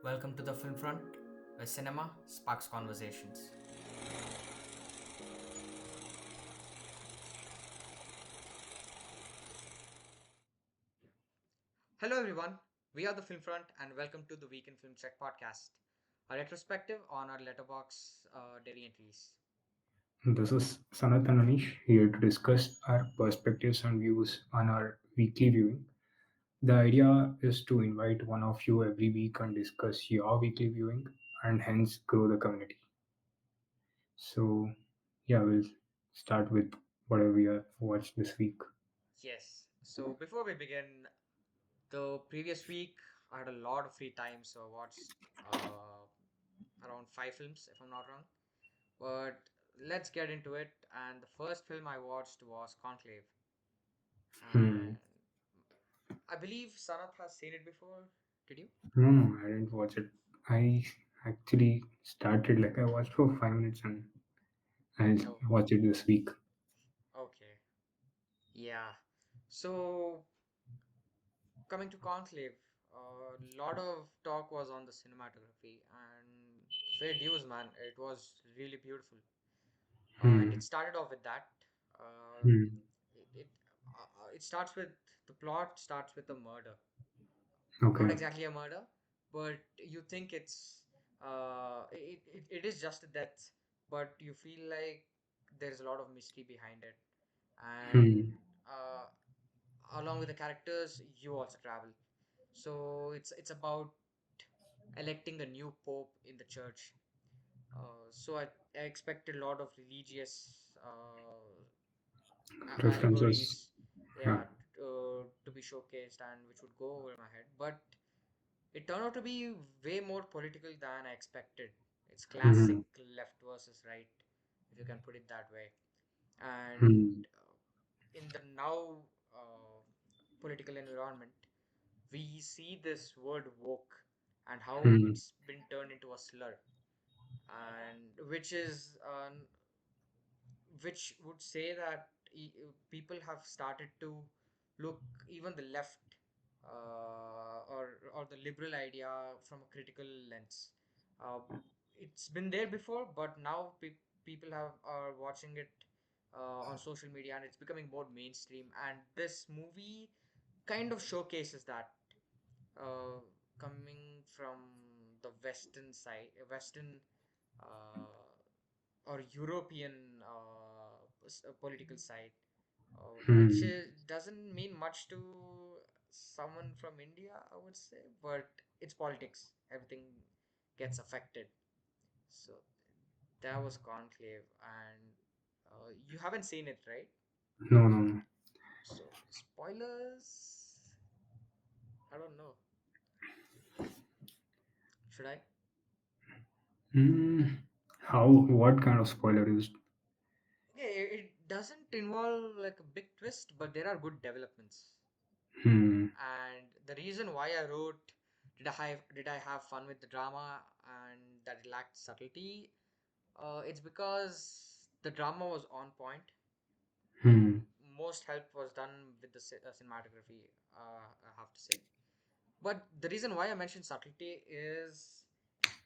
Welcome to the Film Front, where cinema sparks conversations. Hello, everyone. We are the Film Front, and welcome to the Weekend Film Check podcast, a retrospective on our letterbox daily entries. This is Sanath and Anish here to discuss our perspectives and views on our weekly viewing. The idea is to invite one of you every week and discuss your weekly viewing and hence grow the community. So, yeah, we'll start with whatever we have watched this week. Yes. So before we begin, the previous week I had a lot of free time, so I watched around five films, if I'm not wrong. But let's get into it. And the first film I watched was Conclave, Hmm. and I believe Sanath has seen it before. Did you? No, I didn't watch it. I actually started like I watched for 5 minutes and I'll Oh, watch it this week. okay. Yeah. So coming to Conclave, a lot of talk was on the cinematography and fair dues, man. It was really beautiful. And Hmm. it started off with that. Uh, Hmm. it starts with the plot starts with a murder. Not Okay. exactly a murder, but you think it is just a death, but you feel like there's a lot of mystery behind it, and Hmm. uh, along with the characters, you also travel. So it's about electing a new pope in the church. So I expected a lot of religious References. allegories, Yeah. yeah, to be showcased and which would go over my head. But it turned out to be way more political than I expected. It's Hmm. classic left versus right, if you can put it that way. And Hmm. in the now political environment, we see this word woke and how Hmm. it's been turned into a slur, and which would say that people have started to look even the left or the liberal idea from a critical lens. Uh, it's been there before, but now people are watching it on social media, and it's becoming more mainstream. And this movie kind of showcases that uh, coming from the western side, western uh, or European political side, which Hmm. doesn't mean much to someone from India, I would say, but it's politics. Everything gets affected. So that was Conclave, and you haven't seen it, right? No, no, no. So spoilers, I don't know. Should I? Hmm. How? What kind of spoiler is? Okay, it doesn't involve like a big twist, but there are good developments. Hmm. And the reason why I wrote did I have fun with the drama and that it lacked subtlety, it's because the drama was on point. Hmm. Most help was done with the cinematography, I have to say. But the reason why I mentioned subtlety is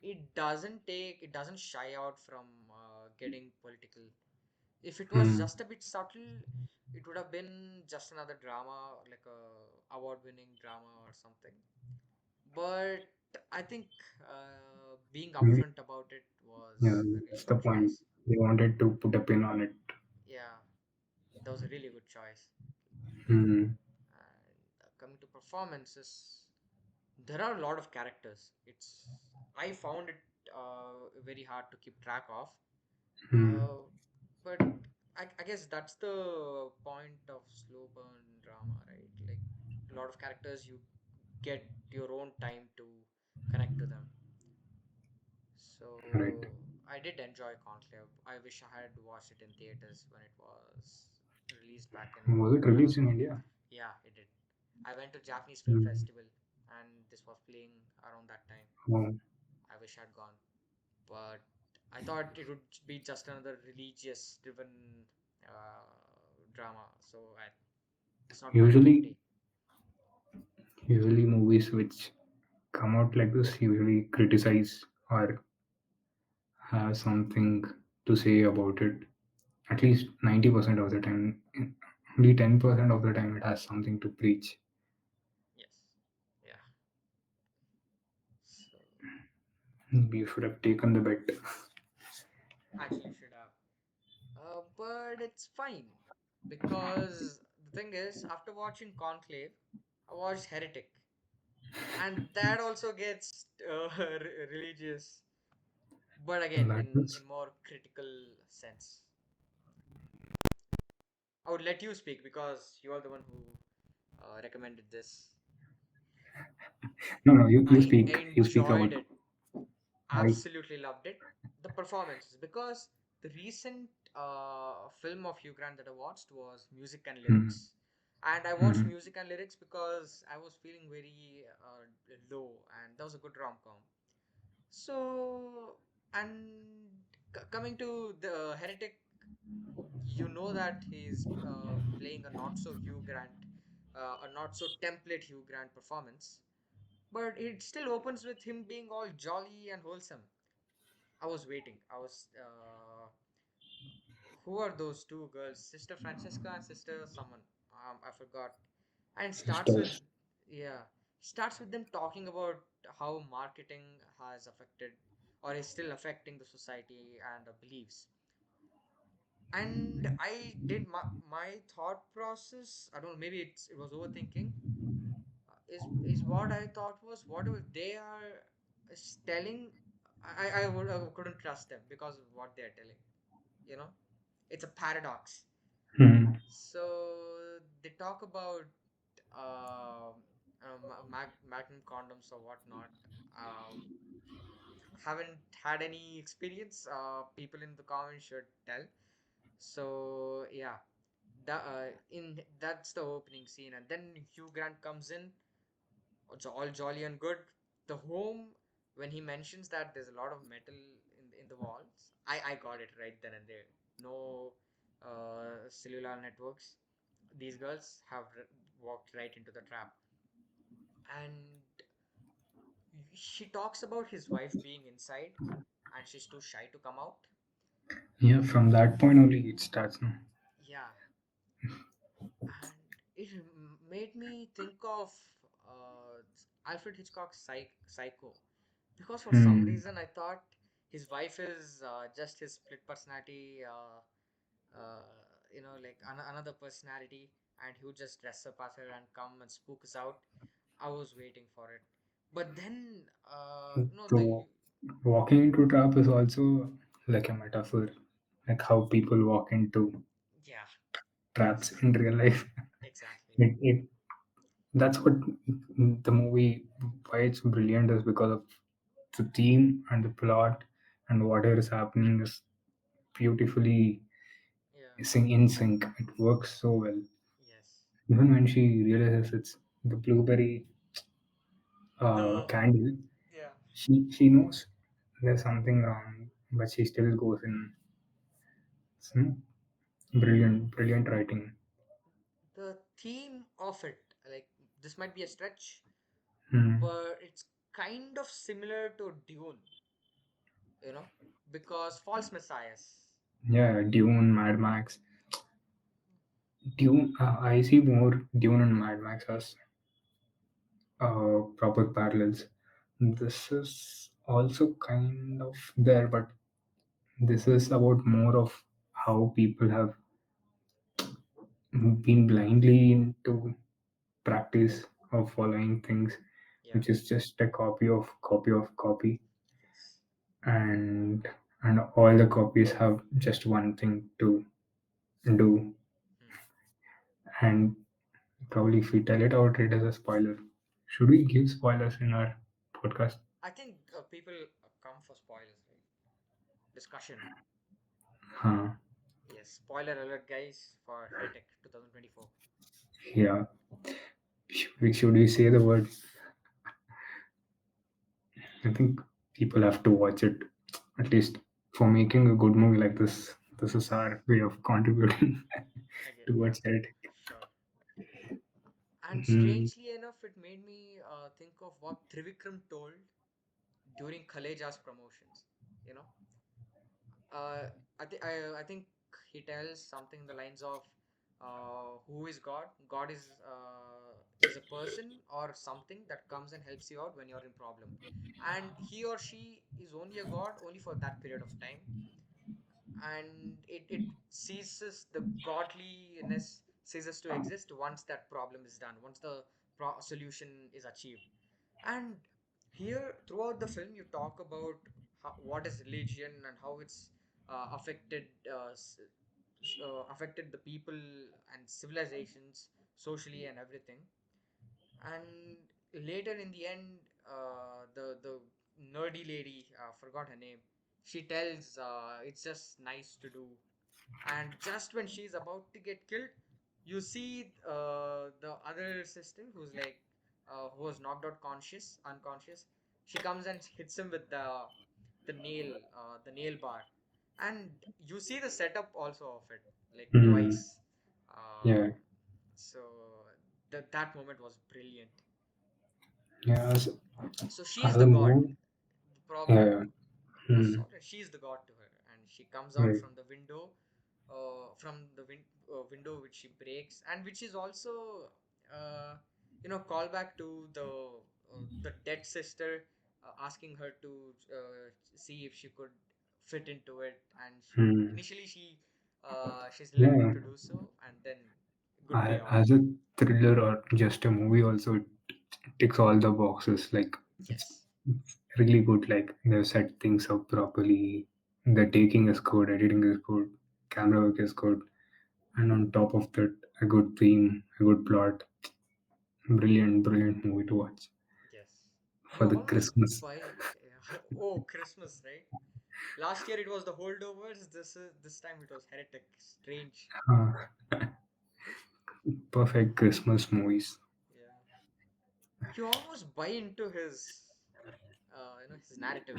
it doesn't shy out from getting political. If it was Hmm. just a bit subtle, it would have been just another drama, like a award-winning drama or something. But I think being Maybe. upfront about it Yeah, was a really that's the good point. choice. They wanted to put a pin on it. Yeah, that was a really good choice. Hmm. And coming to performances, there are a lot of characters. I found it very hard to keep track of. Hmm. Uh, but I guess that's the point of slow burn drama, right? Like a lot of characters, you get your own time to connect to them. Right. So I did enjoy Conclave. I wish I had watched it in theaters when it was released back in Was it around. released in India? Yeah, it did. I went to Japanese Film Hmm. Festival and this was playing around that time. Oh. I wish I'd gone, but I thought it would be just another religious-driven drama. It's not my cup of Usually, tea. usually movies which come out like this usually criticize or have something to say about it. At least 90% of the time, only 10% of the time it has something to preach. Yes. Yeah. So We should have taken the bet. actually should have. But it's fine because the thing is, after watching Conclave, I watched Heretic, and that also gets religious, but again, That in was more critical sense. I would let you speak because you are the one who recommended this. no, no. You I speak. You speak enjoyed about it. why. Absolutely loved it. The performances, because the recent film of Hugh Grant that I watched was Music and Hmm. Lyrics, and I watched Hmm. Music and Lyrics because I was feeling very low, and that was a good rom com. So, and coming to the Heretic, you know that he's playing a not so Hugh Grant, a not so template Hugh Grant performance, but it still opens with him being all jolly and wholesome. I was waiting. Who are those two girls? Sister Francesca and Sister someone. I forgot. And starts with, Sisters. yeah, starts with them talking about how marketing has affected or is still affecting the society and beliefs. And I did my thought process. I don't know. Maybe it was overthinking. Is what I thought was whatever they are telling. I couldn't trust them because of what they are telling. You know, it's a paradox. Hmm. So they talk about magnum condoms or whatnot. Uh, haven't had any experience. People in the comments should tell. So yeah, that's the opening scene, and then Hugh Grant comes in. It's all jolly and good. The home, when he mentions that there's a lot of metal in the walls, I got it right then and there. No cellular networks. These girls have walked right into the trap, and she talks about his wife being inside, and she's too shy to come out. Yeah, from that point only it starts. No? Yeah, and it made me think of Alfred Hitchcock's Psycho, because for some Hmm. reason I thought his wife is just his split personality, uh, like another personality, and he would just dress up as her and come and spook us out. I was waiting for it, but then So walking into trap is also like a metaphor, like how people walk into yeah, traps in real life. exactly. It that's what the movie, why it's brilliant is because of the theme and the plot and whatever is happening is beautifully Yeah. in sync. It works so well. Yes. Even when she realizes it's the blueberry The candle, Yeah. she knows there's something wrong, but she still goes in. Some brilliant writing. The theme of it, like, this might be a stretch, Hmm. but it's kind of similar to Dune, you know, because false messiahs. Yeah, Dune, Mad Max. Dune, I see more Dune and Mad Max as proper parallels. This is also kind of there, but this is about more of how people have been blindly into practice of following things, Yeah. which is just a copy, Yes. and all the copies have just one thing to do, Hmm. and probably if we tell it out, it is a spoiler. Should we give spoilers in our podcast? I think people come for spoilers, right? Discussion. Huh. Yes. Spoiler alert, guys, for Heretic 2024. Yeah. Should we say the word? I think people have to watch it. At least for making a good movie like this. This is Yes. our way of contributing I get. Yeah. towards it. Sure. And Hmm. strangely enough, it made me think of what Trivikram told during Khaleja's promotions. You know, uh, I think he tells something in the lines of, "Who is God? God is a person or something that comes and helps you out when you're in problem, and he or she is only a God only for that period of time, and it ceases the godliness ceases to exist once that problem is done, once the solution is achieved." And here throughout the film you talk about what is religion and how it's affected the people and civilizations socially and everything. And later in the end, the nerdy lady, forgot her name, she tells, it's just nice to do. And just when she's about to get killed, you see the other sister who's like, who was knocked out unconscious. She comes and hits him with the nail bar, and you see the setup also of it, like Hmm. twice. uh, Yeah. so that moment was brilliant. Yeah. So she is As a the god. movie. The problem Yeah. was Hmm. sorted. She is the god to her, and she comes out Right. from the window, window which she breaks, and which is also, uh, callback to the dead sister, asking her to see if she could fit into it, and Hmm. initially she's reluctant Yeah. to do so, and then good payoff. As a thriller or just a movie, also it ticks all the boxes. Like Yes, it's really good. Like they've set things up properly. The taking is good, editing is good, camera work is good, and on top of that, a good theme, a good plot. Brilliant, brilliant movie to watch yes. for You the almost Christmas. buy. Oh, Christmas, right? Last year it was the holdovers. This time it was Heretic. Strange. Uh, Perfect Christmas movies. Yeah. You almost buy into his narrative,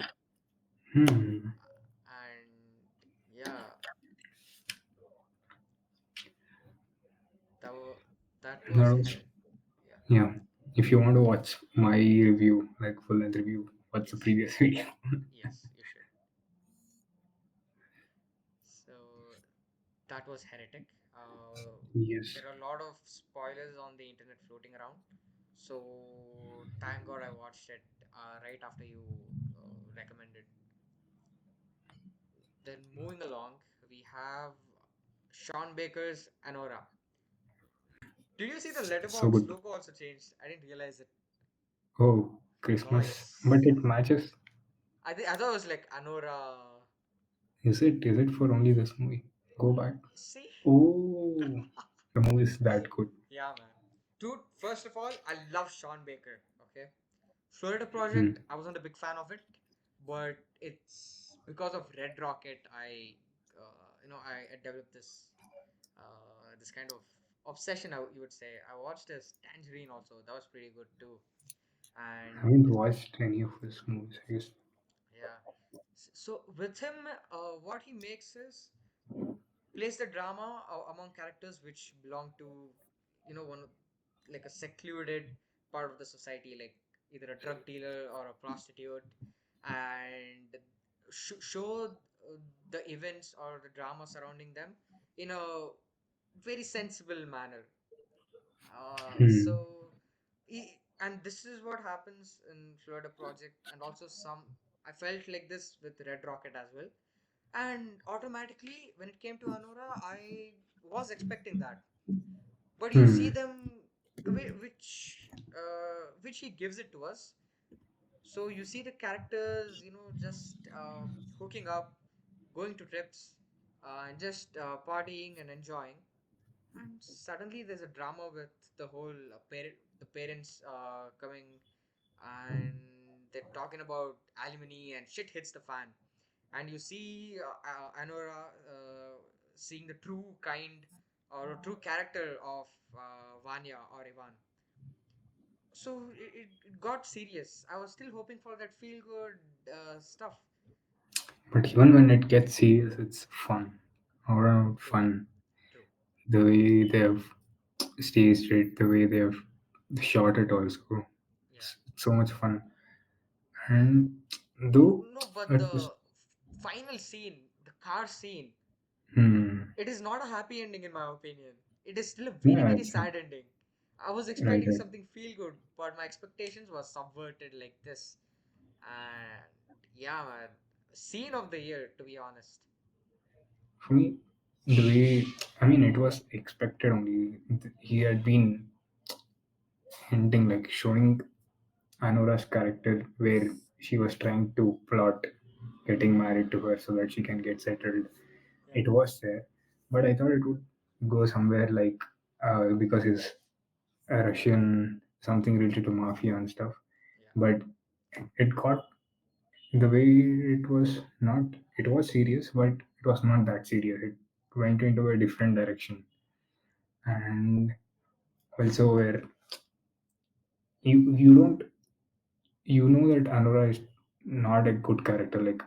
Hmm. and yeah, that wa- that was Now, Heretic. Yeah. yeah. If you want to watch my review, like full length review, what's the Yes. previous video? Yes, you should. So that was Heretic. Yes. There are a lot of spoilers on the internet floating around. So thank God I watched it right after you recommended. Then moving along, we have Sean Baker's Anora. Did you see the So Letterboxd good. logo also changed? I didn't realize it. Oh, Oh Christmas. But yes. it matches. I thought it was like Anora. Is it? Is it for only this movie? Go back. See? Oh, the movie is that good. Yeah, man. Dude, first of all, I love Sean Baker. Okay. Florida Hmm. Project, I wasn't a big fan of it, but it's because of Red Rocket I developed this kind of obsession. You would say I watched this Tangerine also. That was pretty good too. I And haven't watched any of his movies, I guess. yeah, so with him, what he makes is place the drama among characters which belong to, one like a secluded part of the society, like either a drug dealer or a prostitute, and show the events or the drama surrounding them in a very sensible manner. Hmm. And this is what happens in Florida Project, and also I felt like this with Red Rocket as well. And automatically, when it came to Anora, I was expecting that. But you see Hmm. them, which he gives it to us. So you see the characters, just hooking up, going to trips, and just partying and enjoying. And suddenly there's a drama with the parents coming, and they're talking about alimony, and shit hits the fan. And you see Anora seeing the true kind or a true character of Vanya or Ivan. So it got serious. I was still hoping for that feel good stuff. But even when it gets serious, it's fun. Or True, fun. true. The way they have staged it, the way they have. shot it also. Yeah. So much fun. And though No, but it was, the final scene, the car scene, hmm, it is not a happy ending in my opinion. It is still a very, yeah, very it's sad ending. I was right, expecting right. something feel good, but my expectations were subverted like this. And yeah, man, scene of the year to be honest. For me, the way, I mean, it was expected only. He had been hinting, like showing Anora's character where she was trying to plot getting married to her so that she can get settled. Yeah, It was there, but I thought it would go somewhere like because he's a Russian, something related to mafia and stuff. yeah, But it got the way it was not. It was serious, but it was not that serious. It went into a different direction, and also where you don't you know that Anora is not a good character. Like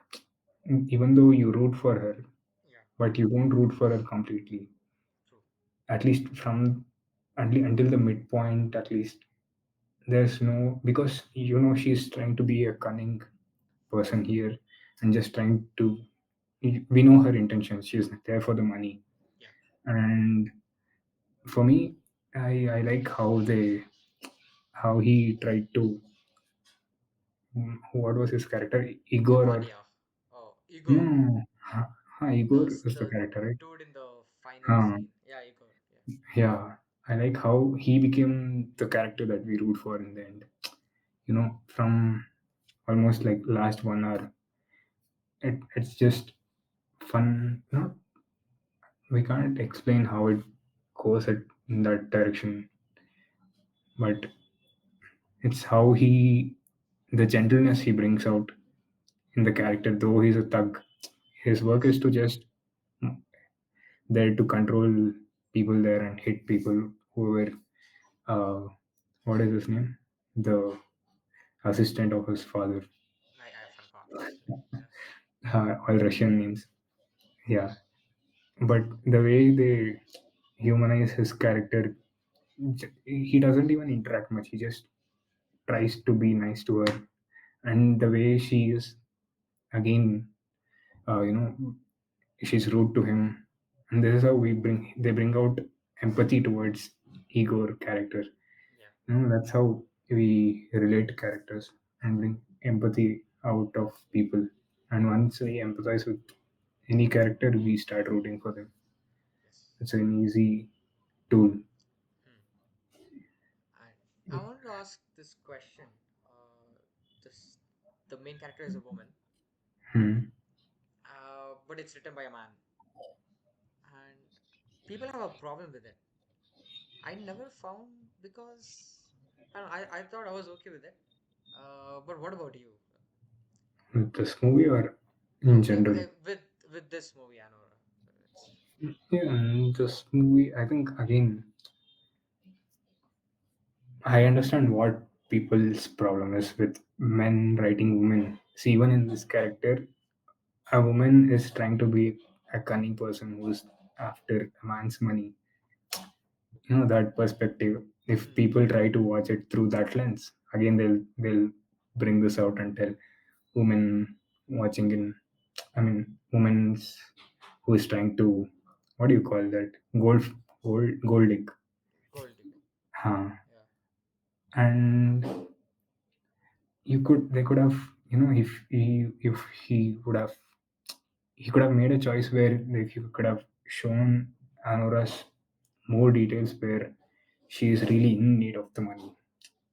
even though you root for her, yeah, but you don't root for her completely. true. At least from until the midpoint, at least there's no, because she's trying to be a cunning person here and just trying to. We know her intentions. She's there for the money, Yeah, and for me, I like how he tried to. What was his character? Igor or Ivadia. Oh, no? Igor. No, no. Igor is the The character, right? dude in the final Huh. scene. Yeah, Igor. Yeah, Yeah, I like how he became the character that we root for in the end. From almost like last 1 hour, it's just fun. Not We can't explain how it goes in that direction, but it's how the gentleness he brings out in the character. Though he's a thug, his work is yes, to just there to control people there and hit people whoever. Uh, what is his name? The assistant of his father. I forgot his name. Yeah, All Russian names. Yeah, but the way they humanize his character, he doesn't even interact much. He just tries to be nice to her, and the way she is, again, uh, you know, she's rude to him, and this is how they bring out empathy towards Igor character. yeah, That's how we relate to characters and bring empathy out of people. And once we empathize with any character, we start rooting for them. yes. It's an easy tool. Hmm. And I wanted to ask this question. This the main character is a woman, Hmm. but it's written by a man, and people have a problem with it. I never found because I thought I was okay with it. But what about you? With this movie or No, in general? with this movie, Anora. So it's Yeah, and this movie, I think, again, I understand what people's problem is with men writing women. See, even in this character, a woman is trying to be a cunning person who's after a man's money. That perspective. If hmm, people try to watch it through that lens, again, they'll bring this out and tell women watching in. I mean, women's who is trying to, what do you call that? Gold dig. gold digger. Huh. Yeah, And they could have, if he could have made a choice where if you could have shown Anora's more details where she is really in need of the money,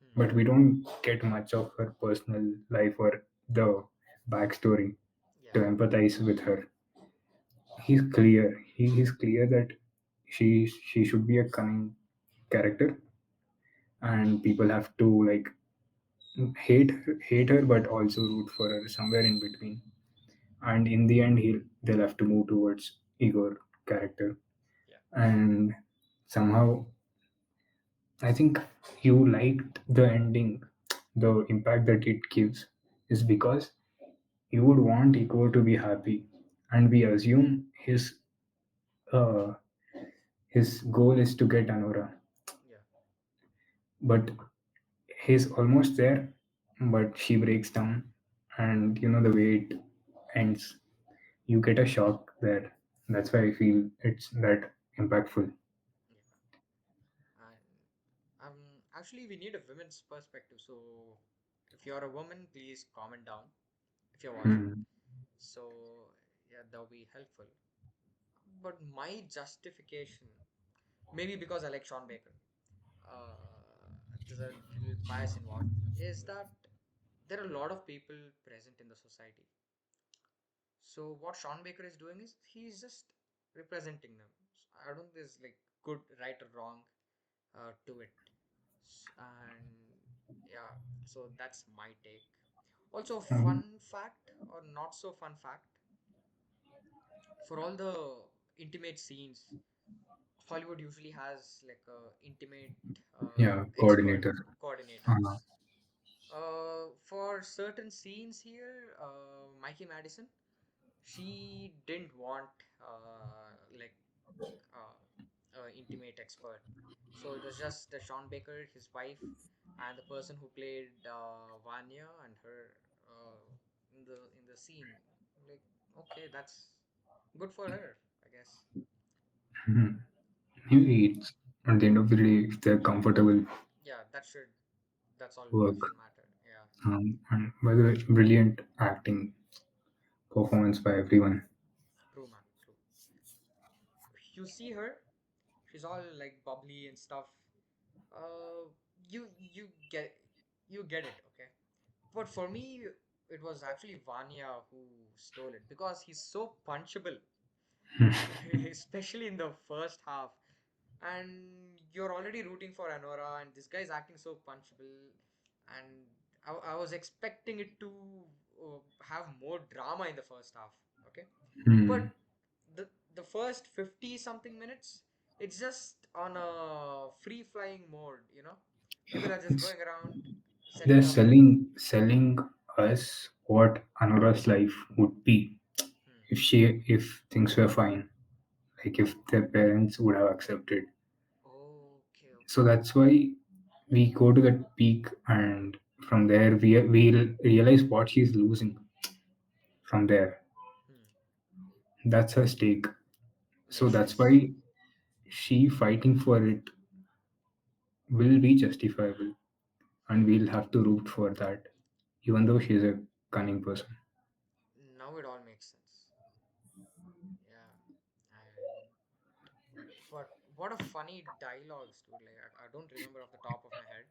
hmm, but we don't get much of her personal life or the backstory yeah, to empathize with her. He's clear that she should be a cunning character, and people have to like hate her but also root for her somewhere in between. And in the end, they'll have to move towards Igor character. yeah, And somehow, I think you liked the ending. The impact that it gives is because you would want Igor to be happy, and we assume uh, his goal is to get Anora. yeah, but he's almost there, but she breaks down, and the way it ends, you get a shock there. That's why I feel it's that impactful. Yeah. And actually, we need a women's perspective. So, if you're a woman, please comment down if you're watching. Hmm. So, yeah, that'll be helpful. But my justification, maybe because I like Sean Baker, there's a little bias involved, is that there are a lot of people present in the society. So what Sean Baker is doing is he's just representing them. So I don't think there's like good, right or wrong to it. And yeah, so that's my take. Also, Um, fun fact or not so fun fact, for all the intimate scenes, Hollywood usually has like a intimate yeah, expert coordinator. Uh, coordinators. For certain scenes here, Mikey Madison, she didn't want like intimate expert. So it was just Sean Baker, his wife, and the person who played Vanya and her in the scene. Like, okay, that's good for her, I guess. maybe it's at the end of the day, if they're comfortable, Yeah, that's all that work. should matter. Yeah, And by the way, brilliant acting performance by everyone. true, man, true. You see her, she's all like bubbly and stuff. Uh, you get it, okay. But for me, it was actually Vanya who stole it because he's so punchable, especially in the first half. And you're already rooting for Anora, and this guy is acting so punchable. And I was expecting it to have more drama in the first half, okay? Hmm. But the first 50 something minutes, it's just on a free flying mode, you know? People are just It's going around they're setting up. selling us what Anora's life would be Hmm. if things were fine, like if their parents would have accepted. Okay, So okay. that's why we go to that peak, and from there we'll realize what she's losing. From there, Hmm. that's her stake. So Makes that's sense. why she fighting for it will be justifiable, and we'll have to root for that, even though she's a cunning person. Now it all makes sense. Yeah. And but what a funny dialogues, dude. Like I don't remember off the top of my head,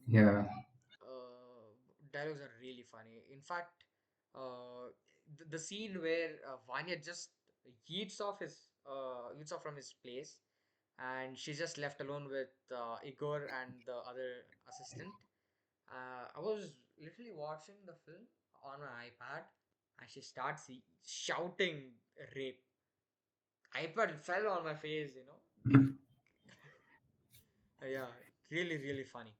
but Yeah. uh, dialogues are really funny. In fact, the scene where Vanya just eats off from his place, and she's just left alone with Igor and the other assistant. I was literally watching the film on my iPad, and she starts shouting rape. iPad fell on my face, you know. Like, yeah, really, really funny.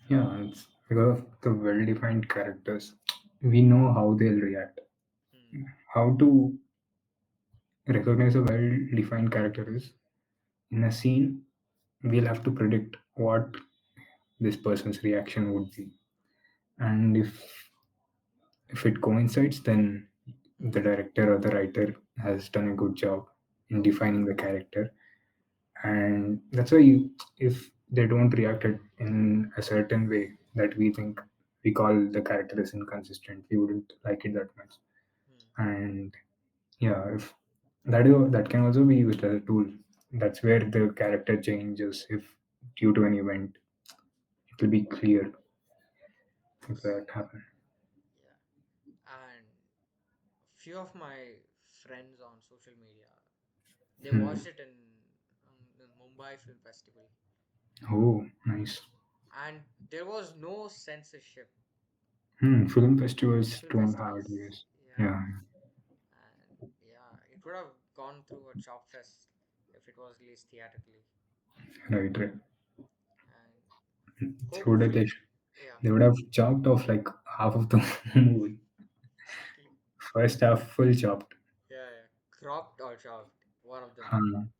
Yeah, it's because of the well-defined characters. We know how they'll react. Hmm. How to recognize a well-defined character is in a scene, we'll have to predict what this person's reaction would be. And if it coincides, then Hmm. the director or the writer has done a good job in Okay. defining the character. And that's why if they don't react it in a certain way that we think, we call the character is inconsistent, we wouldn't like it that much. Hmm. And yeah, if that can also be used as a tool. That's where the character changes if due to an event. It will be clear if Yes. that happen. Yeah. And few of my friends on social media, they Hmm. watched it in the Mumbai Film Festival, Oh, nice. and there was no censorship. Film festivals Film don't have festivals, this. yeah, Yeah, and yeah, it would have gone through a chop fest if it was released theatrically, right, right. and They would have, hopefully, yeah, they would have chopped off like half of the movie. exactly, First half full chopped. yeah, yeah, cropped or chopped, one of them. Um,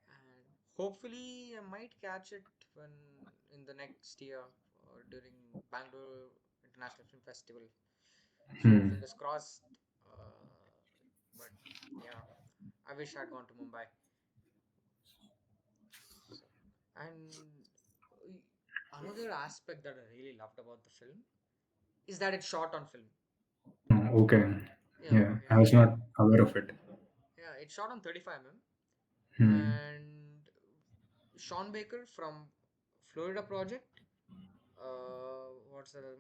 And Hopefully, I might catch it when in the next year during Bangalore International Film Festival. So Hmm. fingers crossed. But yeah, I wish I'd gone to Mumbai. So, and another aspect that I really loved about the film is that it's shot on film. Okay. Yeah, Yeah, okay. I was not aware of it. Yeah, it's shot on 35 mm. Hmm. And Sean Baker from Florida Project, what's the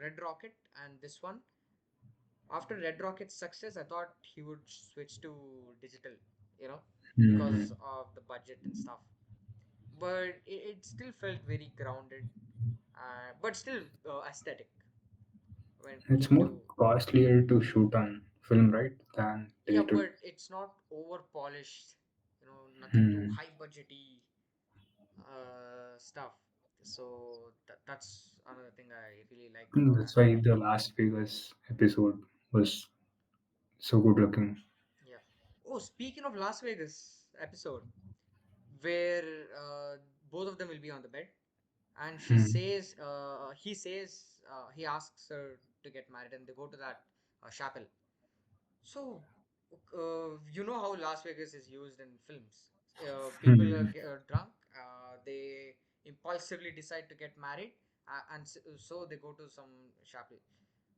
Red Rocket, and this one. After Red Rocket's success, I thought he would switch to digital, you know, Hmm. because of the budget and stuff. But it still felt very grounded, but still aesthetic when it It's came more to. costlier to shoot on film, right, than Yeah, digital. but it's not over polished, nothing too Hmm. high budgety stuff. So that's another thing I really liked about That's why Anora. the Las Vegas episode was so good looking. Yeah. Oh, speaking of Las Vegas episode, where both of them will be on the bed, and Hmm. he asks her to get married, and they go to that chapel. So, how Las Vegas is used in films. People Hmm. drunk, they impulsively decide to get married, so they go to some chapel.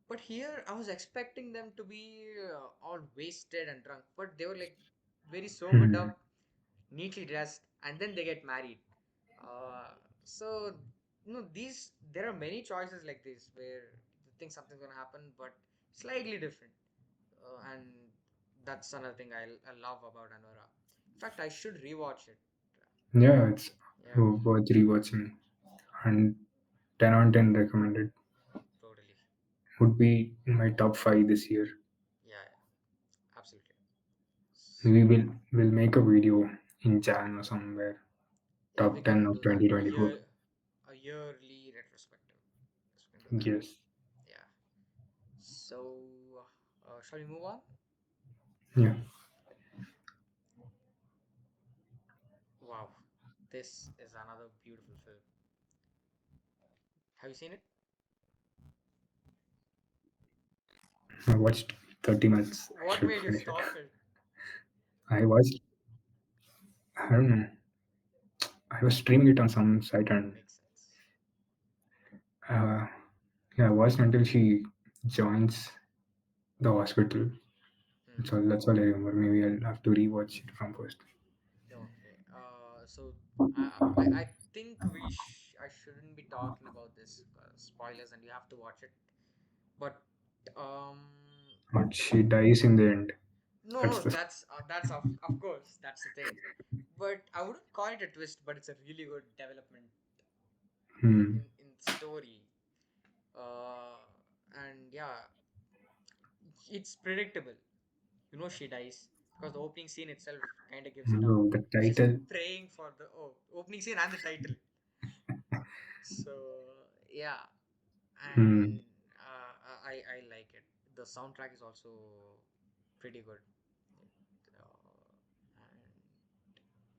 But here, I was expecting them to be all wasted and drunk, but they were like very sobered Hmm. up, neatly dressed, and then they get married. Uh, so, these there are many choices like this where you think something's gonna happen, but slightly different. And that's another thing I love about Anora. In fact, I should rewatch it. Yeah, it's Yeah, worth rewatching. And 10 on 10 recommended. totally. Would be in my top 5 this year. Yeah, yeah, absolutely. We So, will make a video in Jan or somewhere. yeah, we Top 10 can of do that. 2024. A yearly retrospective. Yes, we can do that. Yes. Yeah. So, shall we move on? Yeah. Wow, this is another beautiful film. Have you seen it? I watched 30 minutes. I What should made you finish it. stop it? I watched, I don't know, I was streaming it on some site and Makes sense. uh, yeah, I watched until she joins the hospital. Hmm. That's all I remember. Maybe I'll have to rewatch it from first. Okay. So I think I shouldn't be talking about this spoilers, and you have to watch it. But um, But she dies in the end. no, That's no, the. that's of course that's the thing. But I wouldn't call it a twist, but it's a really good development Hmm. in story. Uh, and yeah, it's predictable. She dies because the opening scene itself kind of gives it up. No, the She's title. praying for the opening scene and the title. So yeah, Hmm. and I like it. The soundtrack is also pretty good.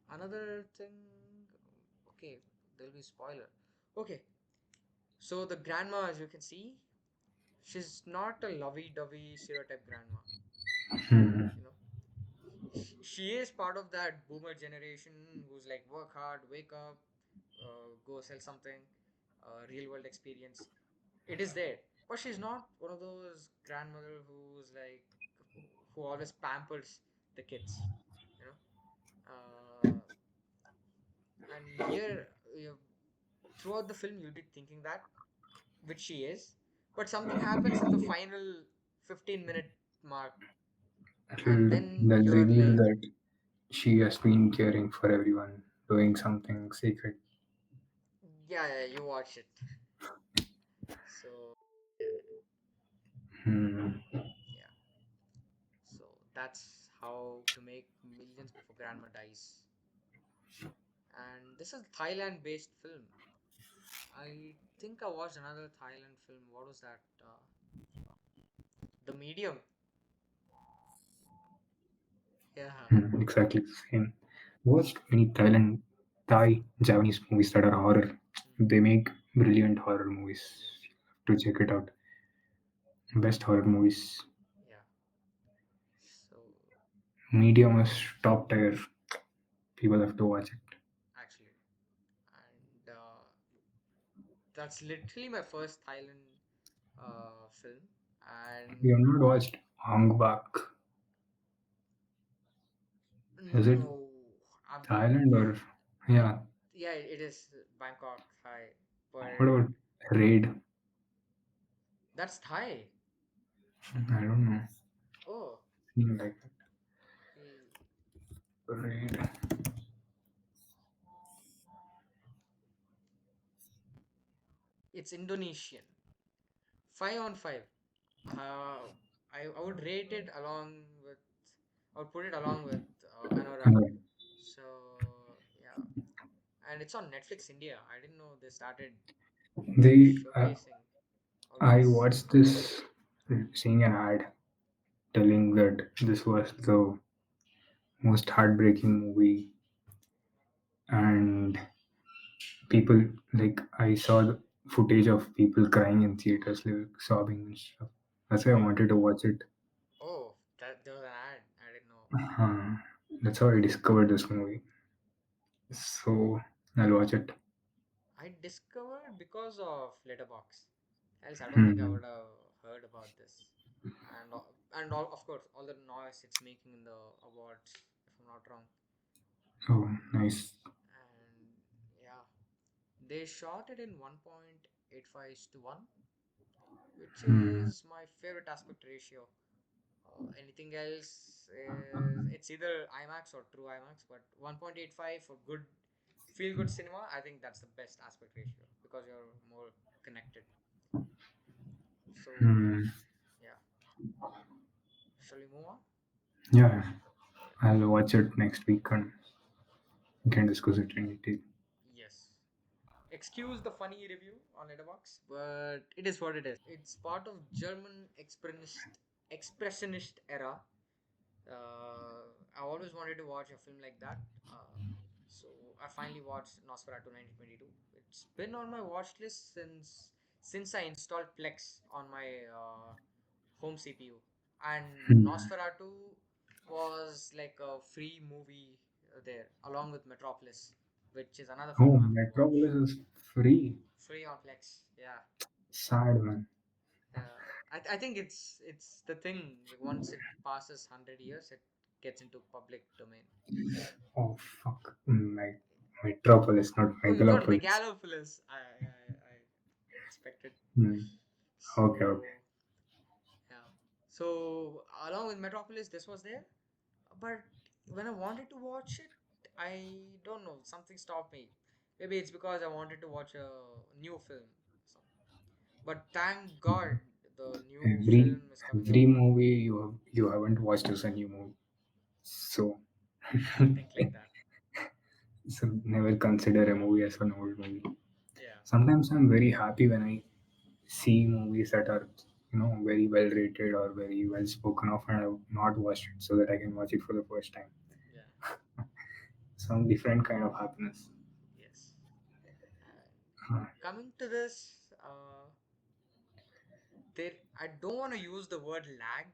And another thing, okay, there'll be spoiler. Okay, so the grandma, as you can see, she's not a lovey-dovey stereotype grandma. Hmm. You know, she is part of that boomer generation who's like work hard, wake up, go sell something, real world experience. It is there, but she's not one of those grandmother who always pampers the kids, you know. And here, throughout the film, you'll be thinking that, which she is, but something happens in the final 15-minute mark, and then They'll you're reveal like, that she has been caring for everyone, doing something secret. yeah, yeah, you watch it. So yeah, Hmm. yeah. So that's how to make millions before grandma dies. And this is Thailand based film. I think I watched another Thailand film. What was that? The Medium. Yeah. Exactly the same. watched many Thai, Japanese movies that are horror. Hmm. They make brilliant horror movies. Yes. To check it out, best horror movies. Yeah. So Medium is top tier. People have to watch it. actually, and that's literally my first Thailand film. You have And not watched Hong Bak. Is it no, I've Thailand or I yeah? yeah, it is Bangkok Thai, What but about Raid? that's Thai. I don't know. Oh, Seem like okay. Raid. It's Indonesian. 5 on 5. Uh, I would rate it along with. I would put it along with Anora. So yeah, and it's on Netflix India. I didn't know they started They, showcasing all I these. watched this, seeing an ad telling that this was the most heartbreaking movie, and people, like, I saw the footage of people crying in theaters, like sobbing and stuff. That's why I wanted to watch it. Oh, that there was an ad. I didn't know. Uh, that's how I discovered this movie. So I'll watch it. I discovered because of Letterboxd. Else, I don't think I Hmm. would have heard about this. And all of course all the noise it's making in the awards, if I'm not wrong. Oh, nice. And yeah, they shot it in 1.85 to 1, which Hmm. is my favorite aspect ratio. Anything else is it's either IMAX or true IMAX, but 1.85 for good feel good cinema, I think that's the best aspect ratio because you're more connected. So Hmm. yeah, shall we move on? Yeah, Yeah. I'll watch it next week and we can discuss it in detail. Yes. Excuse the funny review on Letterboxd, but it is what it is. It's part of German expressionist era. I always wanted to watch a film like that. So I finally watched Nosferatu 1922. It's been on my watch list since I installed Plex on my home CPU. And Hmm. Nosferatu was like a free movie there, along with Metropolis, which is another film Oh, I have to watch. Metropolis is free. Free on Plex, yeah. Sad man. I think it's the thing. Like once it passes 100 years, it gets into public domain. Oh fuck. Metropolis, not Oh, you got Megalopolis. Megalopolis. I expected. Hmm. Okay, okay. So yeah. So along with Metropolis, this was there. But when I wanted to watch it, I don't know. Something stopped me. Maybe it's because I wanted to watch a new film. So, but thank God the new Every film is coming every out. movie you haven't watched is a new movie. So Don't think like that. so never consider a movie as an old movie. Yeah. Sometimes I'm very happy when I see movies that are very well rated or very well spoken of and I've not watched it so that I can watch it for the first time. Yeah. Some different kind of happiness. Yes. And Huh. coming to this, there I don't want to use the word lag,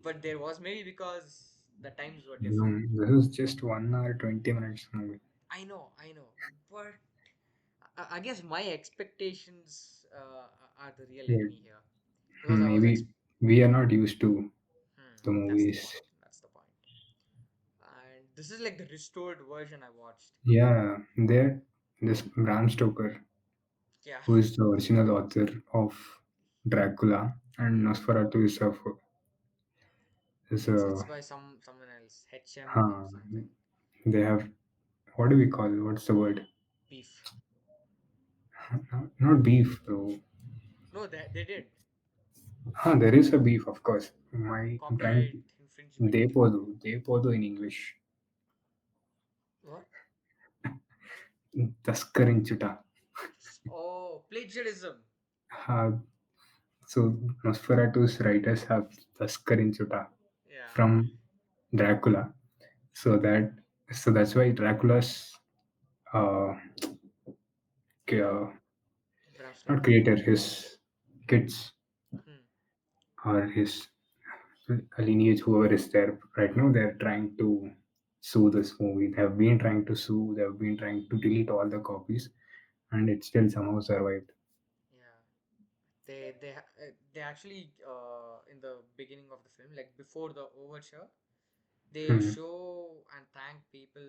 but there was maybe because the times were different. This is just 1 hour 20 minutes movie. I know, but I guess my expectations are the real Yeah, enemy here because I was maybe we are not used to the that's the movies. point. That's the point. And this is like the restored version I watched. Yeah, there this Bram Stoker, Yeah. who is the original author of Dracula, and Nosferatu is a It's by someone else, HM huh, something. they have, what do we call it? What's the word? Beef. Not beef, though. No, they did. There is a beef, of course. I'm trying to. Copyright infringement. Depodo in English. What? Taskarinchuta. Oh, plagiarism. Uh, so Nosferatu's writers have Taskarinchuta Yeah. from Dracula, so that So that's why Dracula's uh, uh, Bram not Stoker. creator, his kids Hmm. or his lineage, whoever is there right now, they're trying to sue this movie. They have been trying to sue. They have been trying to delete all the copies, and it still somehow survived. Yeah. They actually in the beginning of the film, like before the overture, they Hmm. show and thank people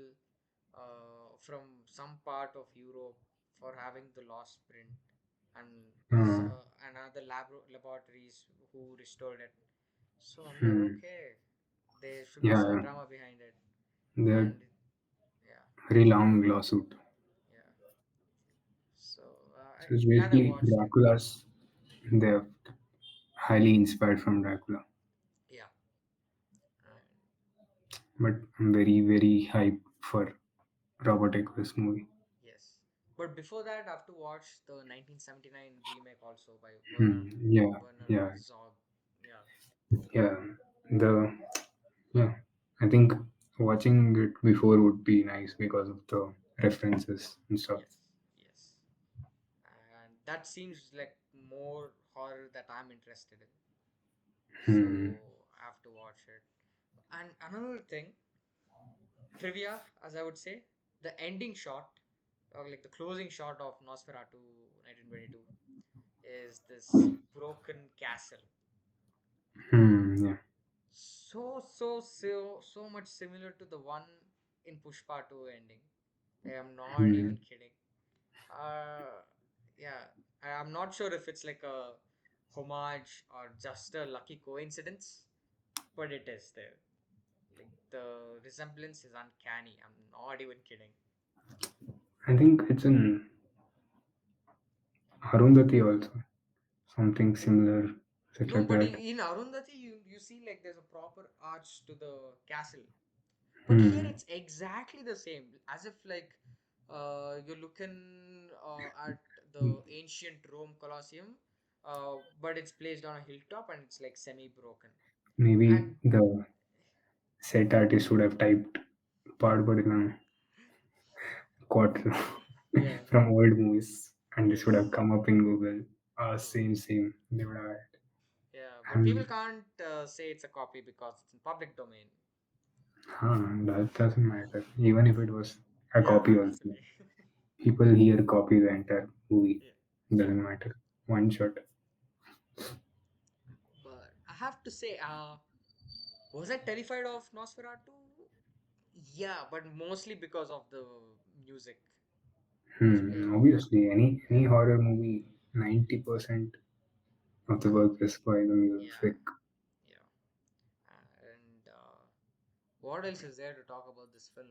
from some part of Europe for having the lost print, and Uh, and other laboratories who restored it. So I'm like, hmm. okay, there should be some Yeah, drama behind it, the and yeah, very long lawsuit. yeah. So So it's glad I basically watched it. Dracula's. They're highly inspired from Dracula, Yeah, and but I'm very very hyped for Robert Eggers movie. yes. But before that, I have to watch the 1979 remake also by Hmm. Yeah, Werner yeah, Herzog. Yeah. yeah. The Yeah, I think watching it before would be nice because of the references and stuff. Yes. Yes. And that seems like more horror that I'm interested in. Hmm. So I have to watch it. And another thing, trivia, as I would say, the ending shot, or like the closing shot of Nosferatu 1922, is this broken castle. Hmm. Yeah. So much similar to the one in Pushpa 2 ending. I am not Hmm. even kidding. Uh, yeah, I'm not sure if it's like a homage or just a lucky coincidence, but it is there. Like the resemblance is uncanny. I'm not even kidding. I think it's in Arundhati also. Something similar, such No, like but that. in Arundhati, you see like there's a proper arch to the castle. But here Hmm. it's exactly the same, as if like you're looking at the ancient Rome Colosseum, but it's placed on a hilltop and it's like semi-broken. And Maybe the set artist would have typed Paadpadikalam quote yeah, from old movies, and this would have yes, come up in Google. true. Same. They would have had. Yeah, but people And can't say it's a copy because it's in public domain. that doesn't matter. Even if it was a Yeah, copy that's the also. thing. People here copy the entire movie. Yeah, true. Doesn't matter. One shot. But I have to say, was I terrified of Nosferatu? Yeah, but mostly because of the music was playing. Obviously, any Yeah, horror movie, 90% of the work is by the yeah, music. yeah. And what else is there to talk about this film?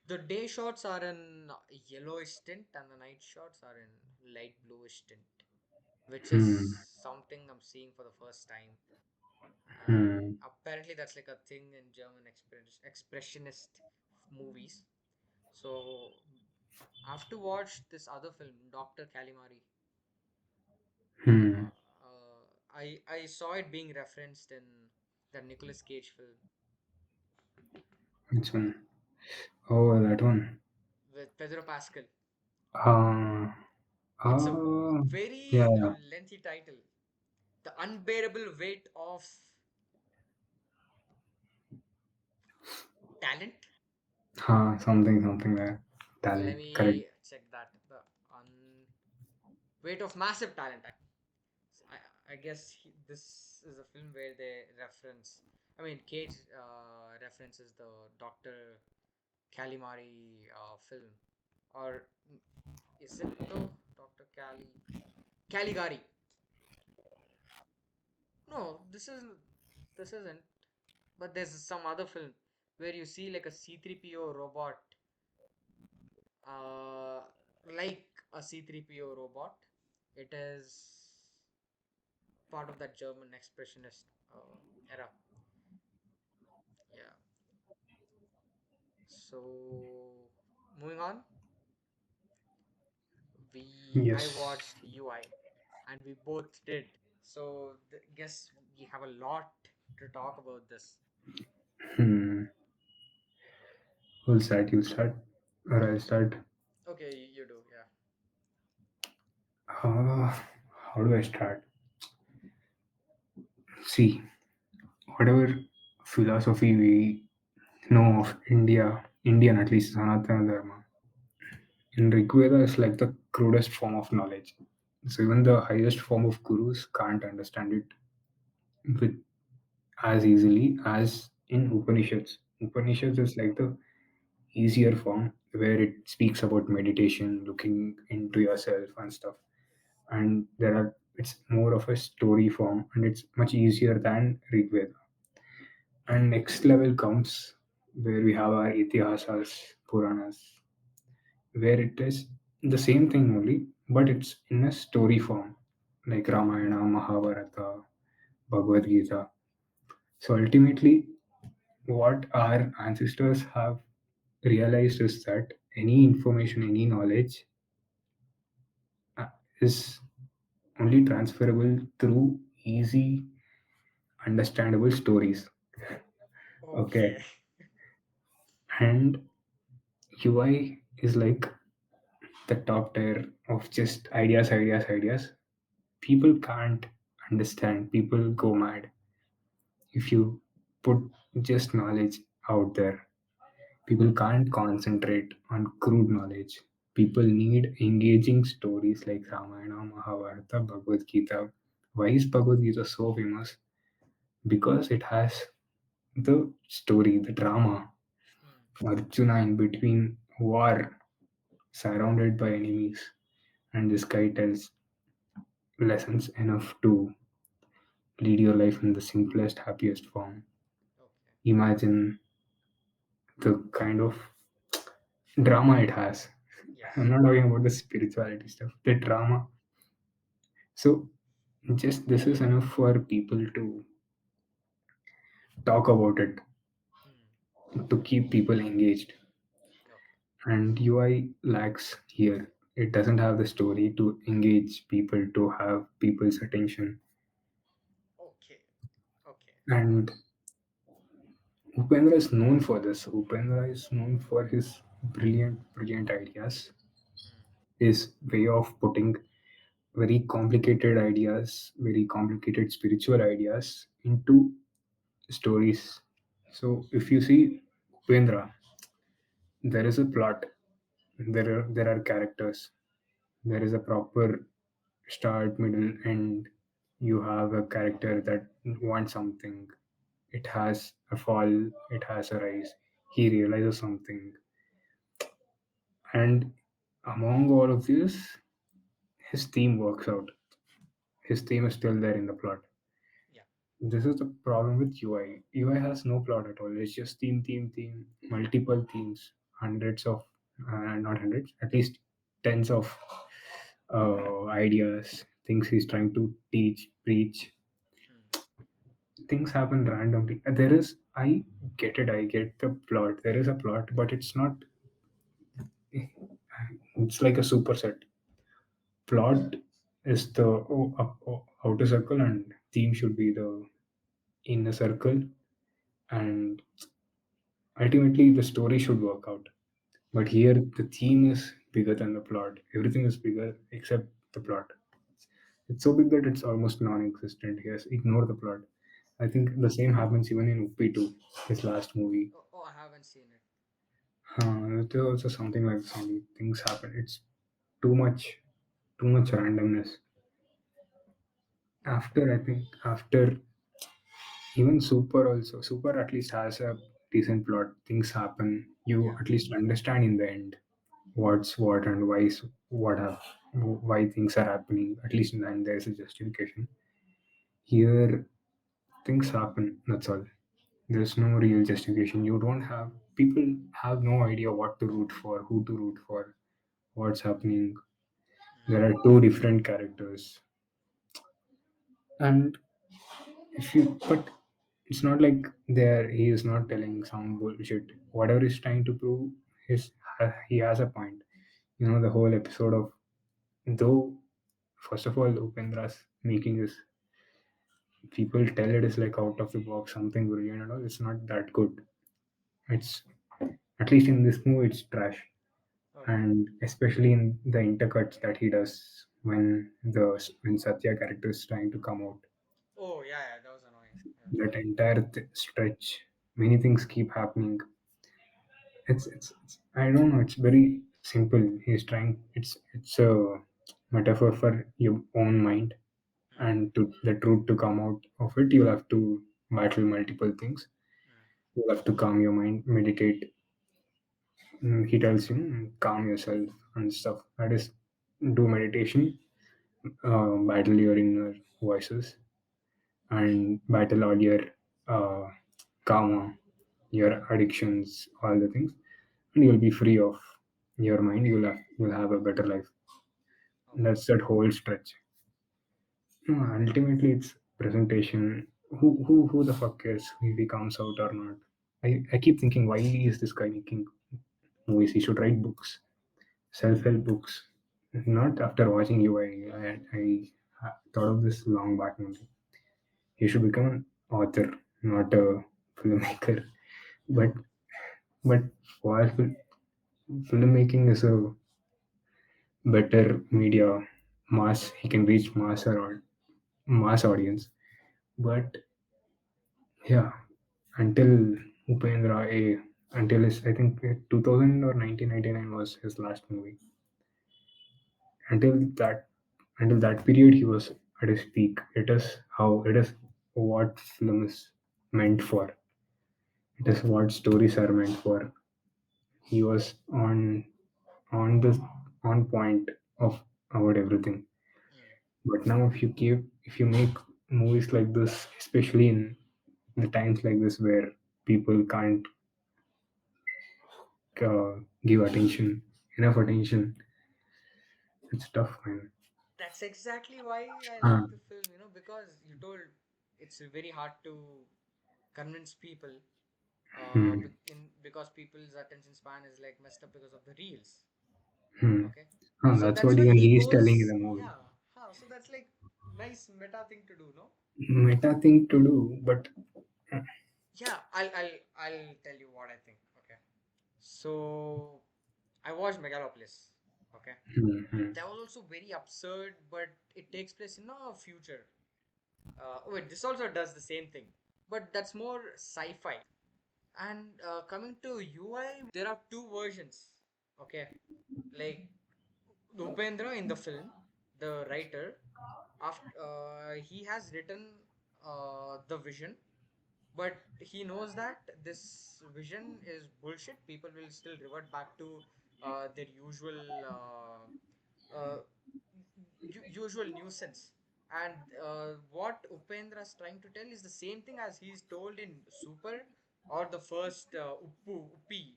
The day shots are in yellowish tint, and the night shots are in light bluish tint, which is Hmm. something I'm seeing for the first time. And Hmm. apparently, that's like a thing in German expressionist movies. So I have to watch this other film, Doctor Calimari. Hmm. I saw it being referenced in the Nicolas Cage film Which one? Oh, that one. with Pedro Pascal. Uh, It's a uh, yeah, very yeah. lengthy title. The unbearable weight of talent. Something like Okay, let talent. Correct. me check that. The weight of massive talent. I guess this is a film where they reference. I mean, Cage references the Doctor Calimari film, or is it though Doctor Caligari? No, this isn't. But there's some other film where you see like a C3PO robot, uh, like a C3PO robot. It is part of that German expressionist era. Yeah. So moving on, we I Yes. watched UI, and we both did. So guess we have a lot to talk about this. Hmm. Who'll start? You'll start, or I'll start. Okay, you do. Yeah. Uh, how do I start? See, whatever philosophy we know of India, Indian at least Sanatana Dharma, in Rigveda is like the crudest form of knowledge. So even the highest form of gurus can't understand it with as easily as in Upanishads. Upanishads is like the easier form where it speaks about meditation, looking into yourself and stuff. And there are it's more of a story form and it's much easier than Rigveda. And next level comes where we have our itihasas, Puranas, where it is the same thing only, but it's in a story form, like Ramayana, Mahabharata, Bhagavad Gita. So ultimately, what our ancestors have realized is that any information, any knowledge uh, is only transferable through easy, understandable stories. Okay. Okay. And UI is like the top tier of just ideas, ideas, ideas. People can't understand, people go mad if you put just knowledge out there. People can't concentrate on crude knowledge. People need engaging stories like Ramayana, Mahabharata, Bhagavad Gita. Why is Bhagavad Gita so famous? Because it has the story, the drama. Hmm. Arjuna in between war, surrounded by enemies, and this guy tells lessons enough to lead your life in the simplest, happiest form. Okay. Imagine the kind of drama it has. I'm Yes. not talking about the spirituality stuff, the drama. So, just this is enough for people to talk about it, Hmm. to keep people engaged. Okay. And UI lacks here. It doesn't have the story to engage people, to have people's attention. Okay. Okay. And Upendra is known for this. Upendra is known for his brilliant, brilliant ideas, Hmm. his way of putting very complicated ideas, very complicated spiritual ideas into stories. So if you see Upendra, there is a plot, there are characters, there is a proper start, middle, end. You have a character that wants something. It has a fall, it has a rise. He realizes something. And among all of this, his theme works out. His theme is still there in the plot. Yeah. This is the problem with UI. UI has no plot at all. It's just theme, theme, theme, multiple themes, hundreds of, not hundreds, at least tens of ideas, things he's trying to teach, preach. Hmm. Things happen randomly. There is, I get it, I get the plot. There is a plot, but it's not, it's like a superset. Plot is the outer circle, and theme should be the inner circle. And ultimately, the story should work out. But Hmm. here, the theme is bigger than the plot. Everything is bigger except the plot. It's so big that it's almost non-existent. Yes, ignore the plot. I Yeah. think the same happens even in Uppi too, his last movie. Oh, oh, I haven't seen it. There's also something like this only. Things happen. It's too much, too much randomness. Okay. After even Super also, Super at least has a decent plot. Things happen. You Yeah. at least understand in the end what's what and what have why things are happening. At least in the end, there's a justification. Here, things happen. That's all. There's no real justification. You don't have people have no idea what to root for, who to root for, what's happening. There Hmm. are two different characters, and if you but it's not like there he is not telling some bullshit. Whatever he's trying to prove, his he has a point. The whole episode of though. First of all, Upendra's making this people tell it is like out of the box, something brilliant and all. It's not that good. It's At least in this movie, it's trash, Okay. and especially in the intercuts that he does when Satya character is trying to come out. Oh yeah, yeah, that was annoying. Yeah. That entire stretch, many things keep happening. It's I don't know. It's very simple. He's trying. It's a metaphor for your own mind, Hmm. and to the truth to come out of it, you'll have to battle multiple things. Hmm. You'll have to calm your mind, meditate. He tells you calm yourself and stuff. That is, do meditation, battle your inner voices, and battle all your uh, karma, your addictions, all the things, and you'll be free of your mind. You'll have a better life. Okay. That's that whole stretch. No, ultimately, it's presentation. Who the fuck cares if he comes out or not? I keep thinking, why is this guy making movies? He should write books, self-help books. Not after watching you, I thought of this long back only. He should become an author, not a filmmaker. But Oh. but while filmmaking is a better media, mass, he can reach mass audience. But yeah, until Upendra A, until his, I think 2000 or 1999 was his last movie. Until that, until that period, he was at his peak. It is what film is meant for. It is what stories are meant for. He was on point of about everything. Hmm. But now, if you make movies like this, especially in the times like this where people can't give attention, enough attention, it's tough, man. That's exactly why I Ah, like the film, because you told it's very hard to convince people, hmm, because people's attention span is like messed up because of the reels. hmm. Okay. Ah, So that's that's what why even he he is telling in goes, the movie. yeah, huh, so that's like nice meta thing to do, no? Meta thing to do, but Yeah, I'll tell you what I think. Okay. So I watched Megalopolis. Okay. hmm, hmm, That was also very absurd, but it takes place in a future. Wait, this also does the same thing, but that's more sci-fi. And coming to UI, there are two versions. Okay, like Upendra in the film, the writer, after he has written the vision, but he knows that this vision is bullshit. People will still revert back to their usual usual nuisance. And what Upendra is trying to tell is the same thing as he's told in Super or the first Uppi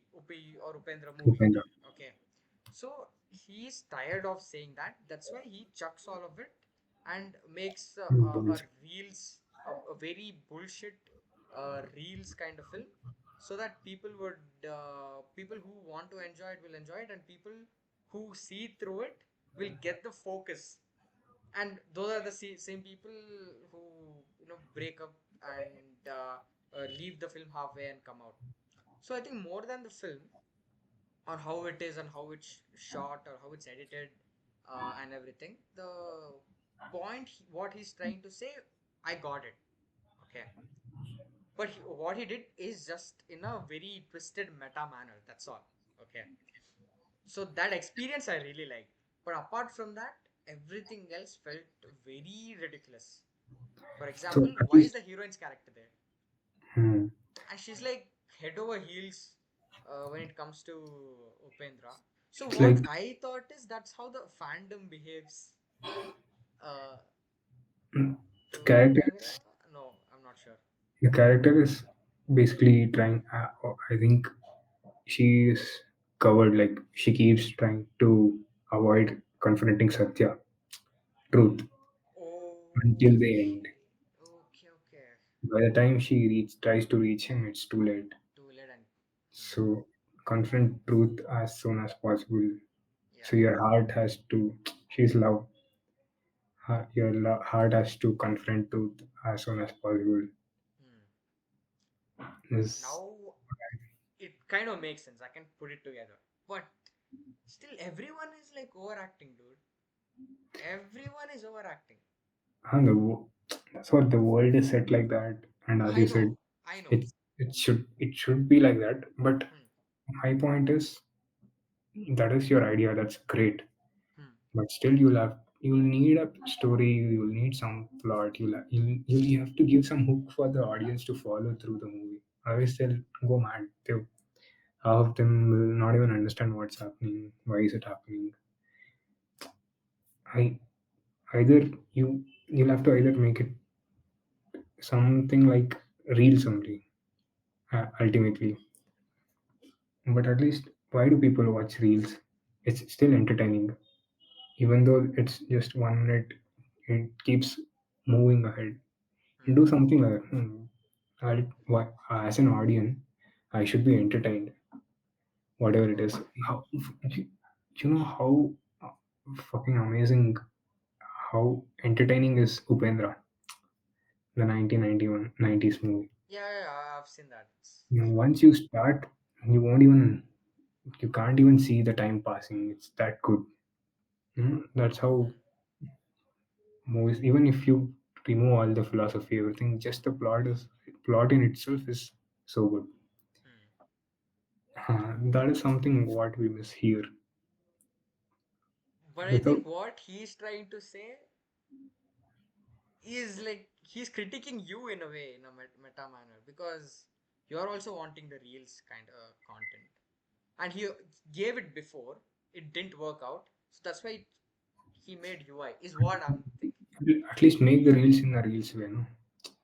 or Upendra movie. Upendra. Okay. So he's tired of saying that. That's why he chucks all of it and makes a Bullshit. reels, a very bullshit reels kind of film, so that people who want to enjoy it will enjoy it, and people who see through it will get the focus. And those are the same people who break up and leave the film halfway and come out. So I think more than the film, or how it is and how it's shot or how it's edited, and everything, the point what he's trying to say, I got it. Okay. But what he did is just in a very twisted meta manner, that's all. Okay. So that experience I really liked, but apart from that, everything else felt very ridiculous. For So example, at why is least, the heroine's character there? hmm, And she's like head over heels when it comes to Upendra. So it's like what I thought is that's how the fandom behaves uh, the to character Upendra. is No, I'm not sure. the character is basically trying. I think she is covered. Like she keeps trying to avoid confronting Satya, truth, until the end. Okay, okay, okay. By the time she tries to reach him, it's too late. Too late and hmm, So confront truth as soon as possible. So yeah. your heart has to. She's love. Heart has to confront truth as soon as possible. Hmm. Is Now it kind of makes sense. I can put it together. But still, everyone is like overacting, dude. Everyone is overacting. And that's what the world is set like that. And as I you know. said, I know. it should be like that. But Hmm. my point is that is your idea. That's great. Hmm. But still, you'll need a story. You'll need some plot. You have to give some hook for the audience to follow through the movie. Otherwise, they'll go mad. Half of them will not even understand what's happening. Why is it happening? I either you'll have to either make it something like reels only, ultimately. But at least, why do people watch reels? It's still entertaining, even though it's just 1 minute. It keeps moving ahead. Hmm. Do something like that. As an audience, I should be entertained, whatever it is. How, you know how fucking amazing, how entertaining is Upendra, the 1991 90s movie. Yeah, yeah, I've seen that. Once you start, you won't even, you can't even see the time passing. It's that good. That's how Hmm. movies. Even if you remove all the philosophy, everything, just the plot in itself is so good. Hmm. That is something what we miss here. But I Without think what he's trying to say is like he's critiquing you in a way, in a meta manner, because you're also wanting the reels kind of content. And he gave it before, it didn't work out. So that's why he made UI, is what I'm thinking. at least make the reels in the reels way, no?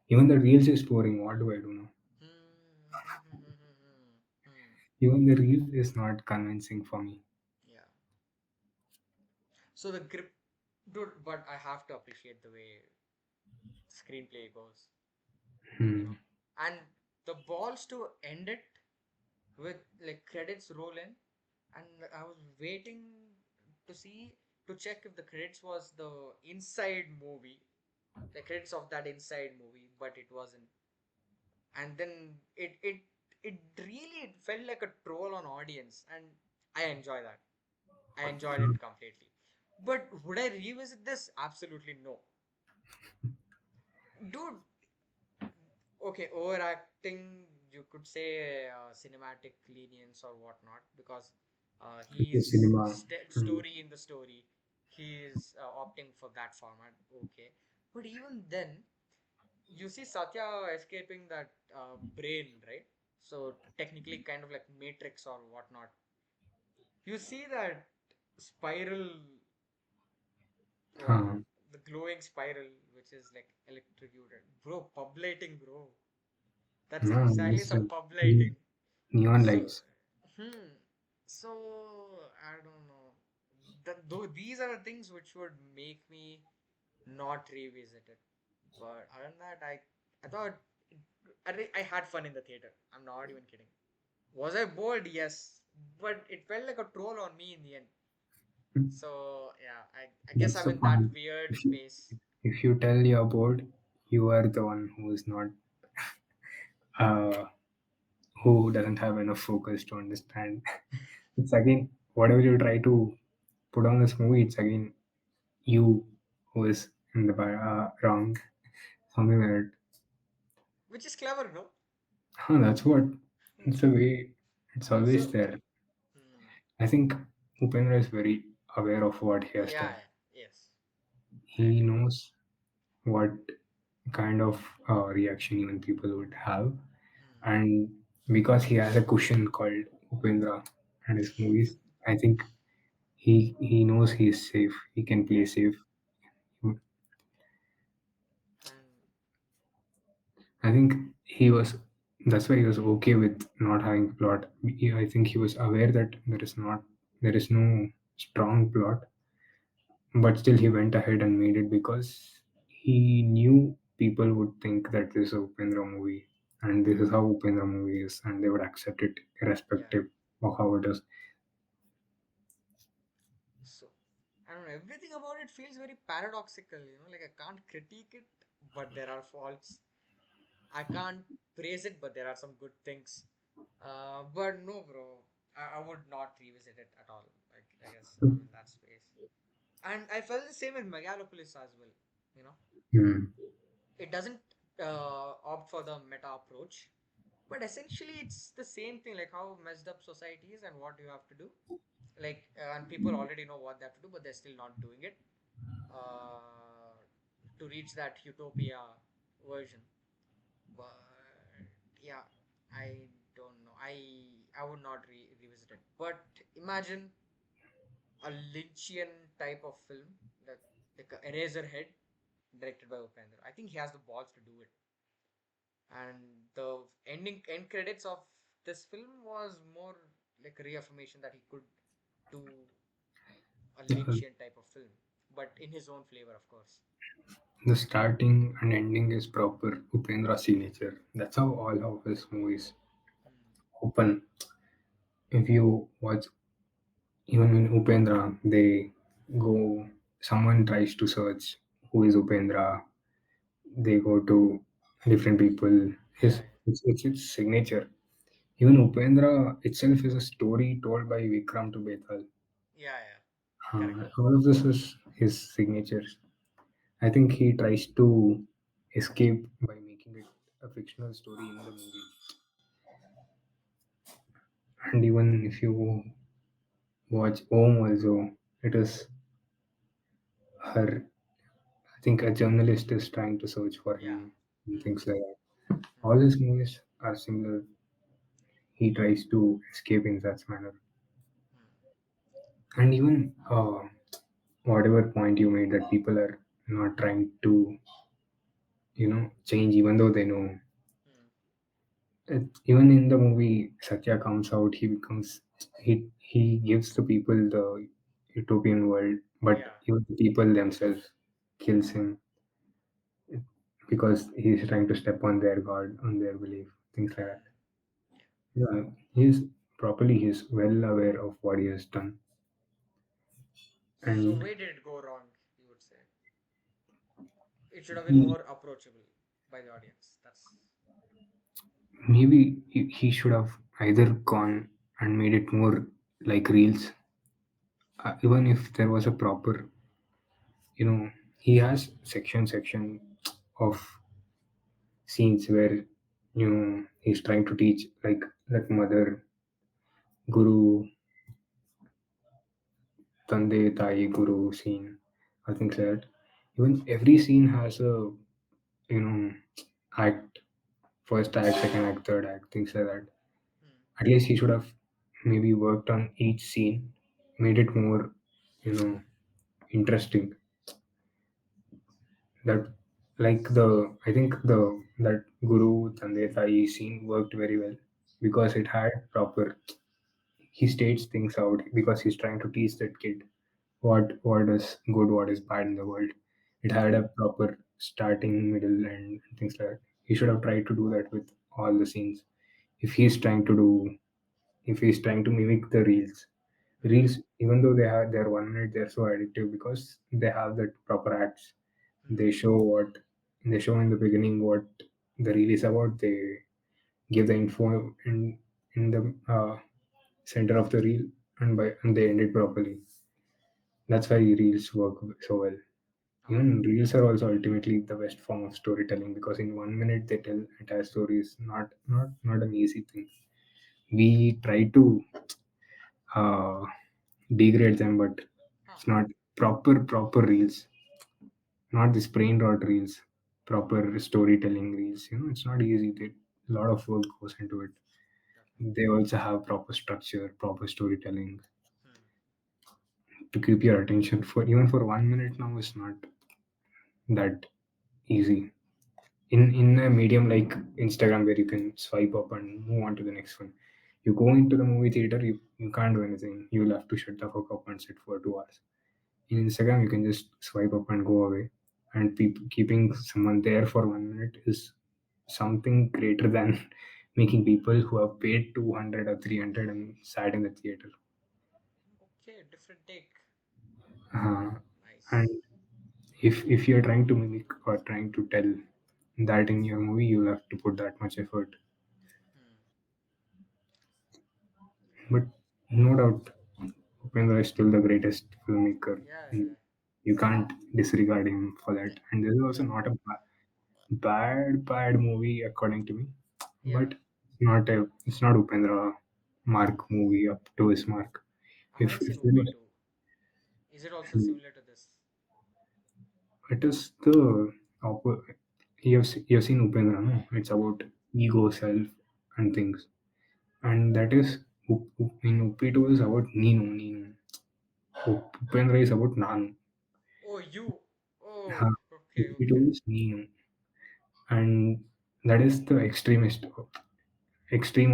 Even the reels is boring. What do I do now? Hmm. Hmm. Even the reel is not convincing for me. Yeah. So the grip, dude, but I have to appreciate the way screenplay goes, you Hmm. know. And the balls to end it with like credits roll in, and I was waiting to see to check if the credits was the inside movie, the credits of that inside movie, but it wasn't. And then it really it felt like a troll on audience, and I enjoy that. I enjoyed it completely. But would I revisit this? Absolutely no. Dude, okay, overacting, you could say cinematic lenience or whatnot, because The he's cinema. Hmm. story in the story. He is opting for that format. Okay, but even then, you see Satya escaping that brain, right? So technically, kind of like Matrix or whatnot. You see that spiral, what Huh. the glowing spiral, which is like electrocuted, bro, pub lighting, bro. That's No, exactly it's some pub ne- lighting. neon So, lights. hmm. So I don't know. Though these are the things which would make me not revisit it. But other than that, I thought I had fun in the theater. I'm not even kidding. Was I bored? Yes, but it felt like a troll on me in the end. So yeah, I guess That's I'm the in that point. weird If you, space. if you tell you're bored, you are the one who is not, uh, who doesn't have enough focus to understand. It's again, whatever you try to put on this movie, it's again you who is in the wrong. Something like that. Which is clever, no? That's what, Hmm. it's a way, it's always So, there. hmm. I think Upendra is very aware of what he has Yeah, done. yes, I He agree. knows what kind of reaction even people would have, Hmm. and because he has a cushion called Upendra and his movies, I think he knows he is safe. He can play safe. And I think he was. That's why he was okay with not having plot. I think he was aware that there is no strong plot, but still he went ahead and made it because he knew people would think that this is a Upendra movie and this is how Upendra movie is, and they would accept it yeah, irrespective of how it is. so I don't know. Everything about it feels very paradoxical. Like I can't critique it, but there are faults. I can't praise it, but there are some good things. But no, bro. I would not revisit it at all. Like, I guess I'm in that space. And I felt the same with Megalopolis as well. You know, Hmm. it doesn't opt for the meta approach, but essentially it's the same thing. Like how messed up society is and what you have to do. Like, and people already know what they have to do, but they're still not doing it uh, to reach that utopia version. But yeah, I don't know. I would not revisit it. But imagine a Lynchian type of film, that like a Eraserhead, directed by Upendra. I think he has the balls to do it. And the end credits of this film was more like a reaffirmation that he could do a Yeah, Lynchian type of film, but in his own flavor, of course. the starting and ending is proper Upendra signature. That's how all of his movies Hmm. open. If you watch, even in Upendra, they go, someone tries to search who is Upendra, they go to different people. Yeah, It's signature. Even Upendra itself is a story told by Vikram to Bethal. yeah, yeah, yeah. Correct. All of this is his signatures. I think he tries to escape by making it a fictional story in the movie. And even if you watch Om also, it is her. I think a journalist is trying to search for Yeah. him and Hmm. things like that. Hmm. All his movies are similar. He tries to escape in such manner. Hmm. And even whatever point you made that people are not trying to, change even though they know. Hmm. Even in the movie, Satya comes out. He gives the people the utopian world, but Yeah. even the people themselves kills him because he's trying to step on their god, on their belief, things like that. Hmm. Yeah. Yeah, he's well aware of what he has done, So and where did it go wrong? You would say it should have been he, more approachable by the audience. That's maybe he should have either gone and made it more like reels, even if there was a proper, he has section of scenes where he's trying to teach, like that mother guru, tande tai guru scene, or things like that. Even every scene has a, you know act, first act, second act, third act, things like that. hmm. At least he should have maybe worked on each scene, made it more, interesting. That, like, I think that guru tande tai scene worked very well because it had proper, he states things out because he's trying to teach that kid what is good, what is bad in the world. It had Hmm. a proper starting, middle, and things like that. He should have tried to do that with all the scenes. If he's trying to do, if he's trying to mimic the reels, Hmm. even though they're 1 minute, they're so addictive because they have that proper acts. Hmm. They show what they show in the beginning, what the reel is about. They give the info in the center of the reel, and they end it properly. That's why reels work so well. Okay. Even reels are also ultimately the best form of storytelling because in 1 minute they tell entire stories. Not an easy thing. We try to uh, degrade them, but Huh. it's not proper reels, not this brain rot reels. Proper storytelling reels. It's not easy. A lot of work goes into it. Definitely. They also have proper structure, proper storytelling Hmm. to keep your attention for even for 1 minute. Now is not that easy. In a medium like Instagram where you can swipe up and move on to the next one. You go into the movie theater, you can't do anything. You'll have to shut the fuck up and sit for 2 hours. In Instagram, you can just swipe up and go away. And keeping someone there for 1 minute is something greater than making people who have paid 200 or 300 and sat in the theater. Okay. Different take. Uh, and Nice. if you're trying to mimic or trying to tell that in your movie, you'll have to put that much effort. Hmm. But no doubt, Upendra is still the greatest filmmaker. Yeah, And yeah, you can't disregard him for that. And this is also yeah, not a bad movie according to me. yeah. But it's not Upendra mark movie up to his mark. I If haven't if seen you OP2. Is it also similar to this? it is the you have seen Upendra, no? It's about ego, self, and things. And that is in Upito is about Nino. Upendra is about Nanu. Oh, you. Oh, Huh. okay, Upito okay. is Nino, and that is the extreme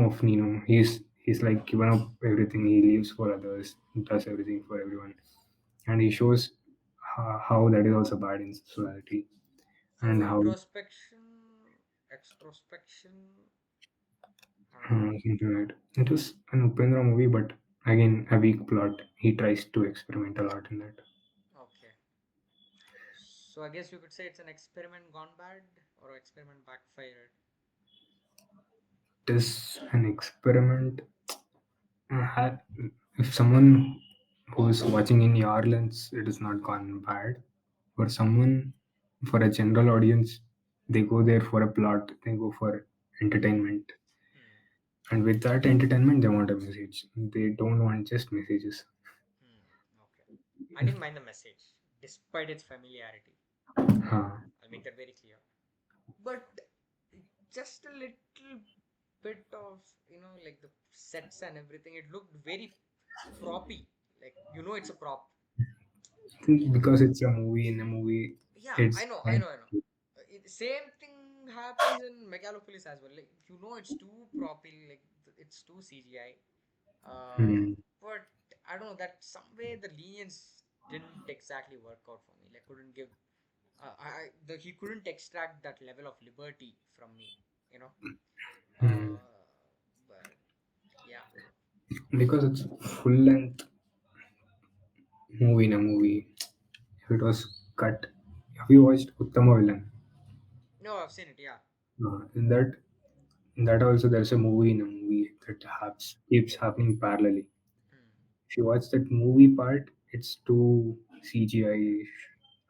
of Nino. He's like given up everything. He lives for others, does everything for everyone, and he shows how that is also bad in society So and how introspection, extrospection. I don't know. something like that. It was an Upendra movie, but again a weak plot. He tries to experiment a lot in that. Okay. So I guess you could say it's an experiment gone bad or experiment backfired. It is an experiment. Ha- If someone who is watching in your lens, it is not gone bad. For someone, for a general audience, they go there for a plot, they go for entertainment. Hmm. And with that entertainment, they want a message. They don't want just messages. Hmm. Okay. I didn't mind the message, despite its familiarity. Uh, I'll make that very clear. But just a little bit of, like the sets and everything, it looked very proppy. Like, it's a prop. You know, because it's a movie in a movie, Yeah, I it's know, I know, I know. Same thing happens in Megalopolis as well. Like, it's too properly, like it's too CGI. hmm, But I don't know that some way the lenience didn't exactly work out for me. Like, couldn't give. He couldn't extract that level of liberty from me. You know. hmm. But yeah. Because it's full length movie in a movie. If it was cut, have you watched Uttama Villain? No, I've seen it. Yeah. In that also there's a movie in a movie that keeps happening parallelly. Hmm. If you watch that movie part, it's too CGI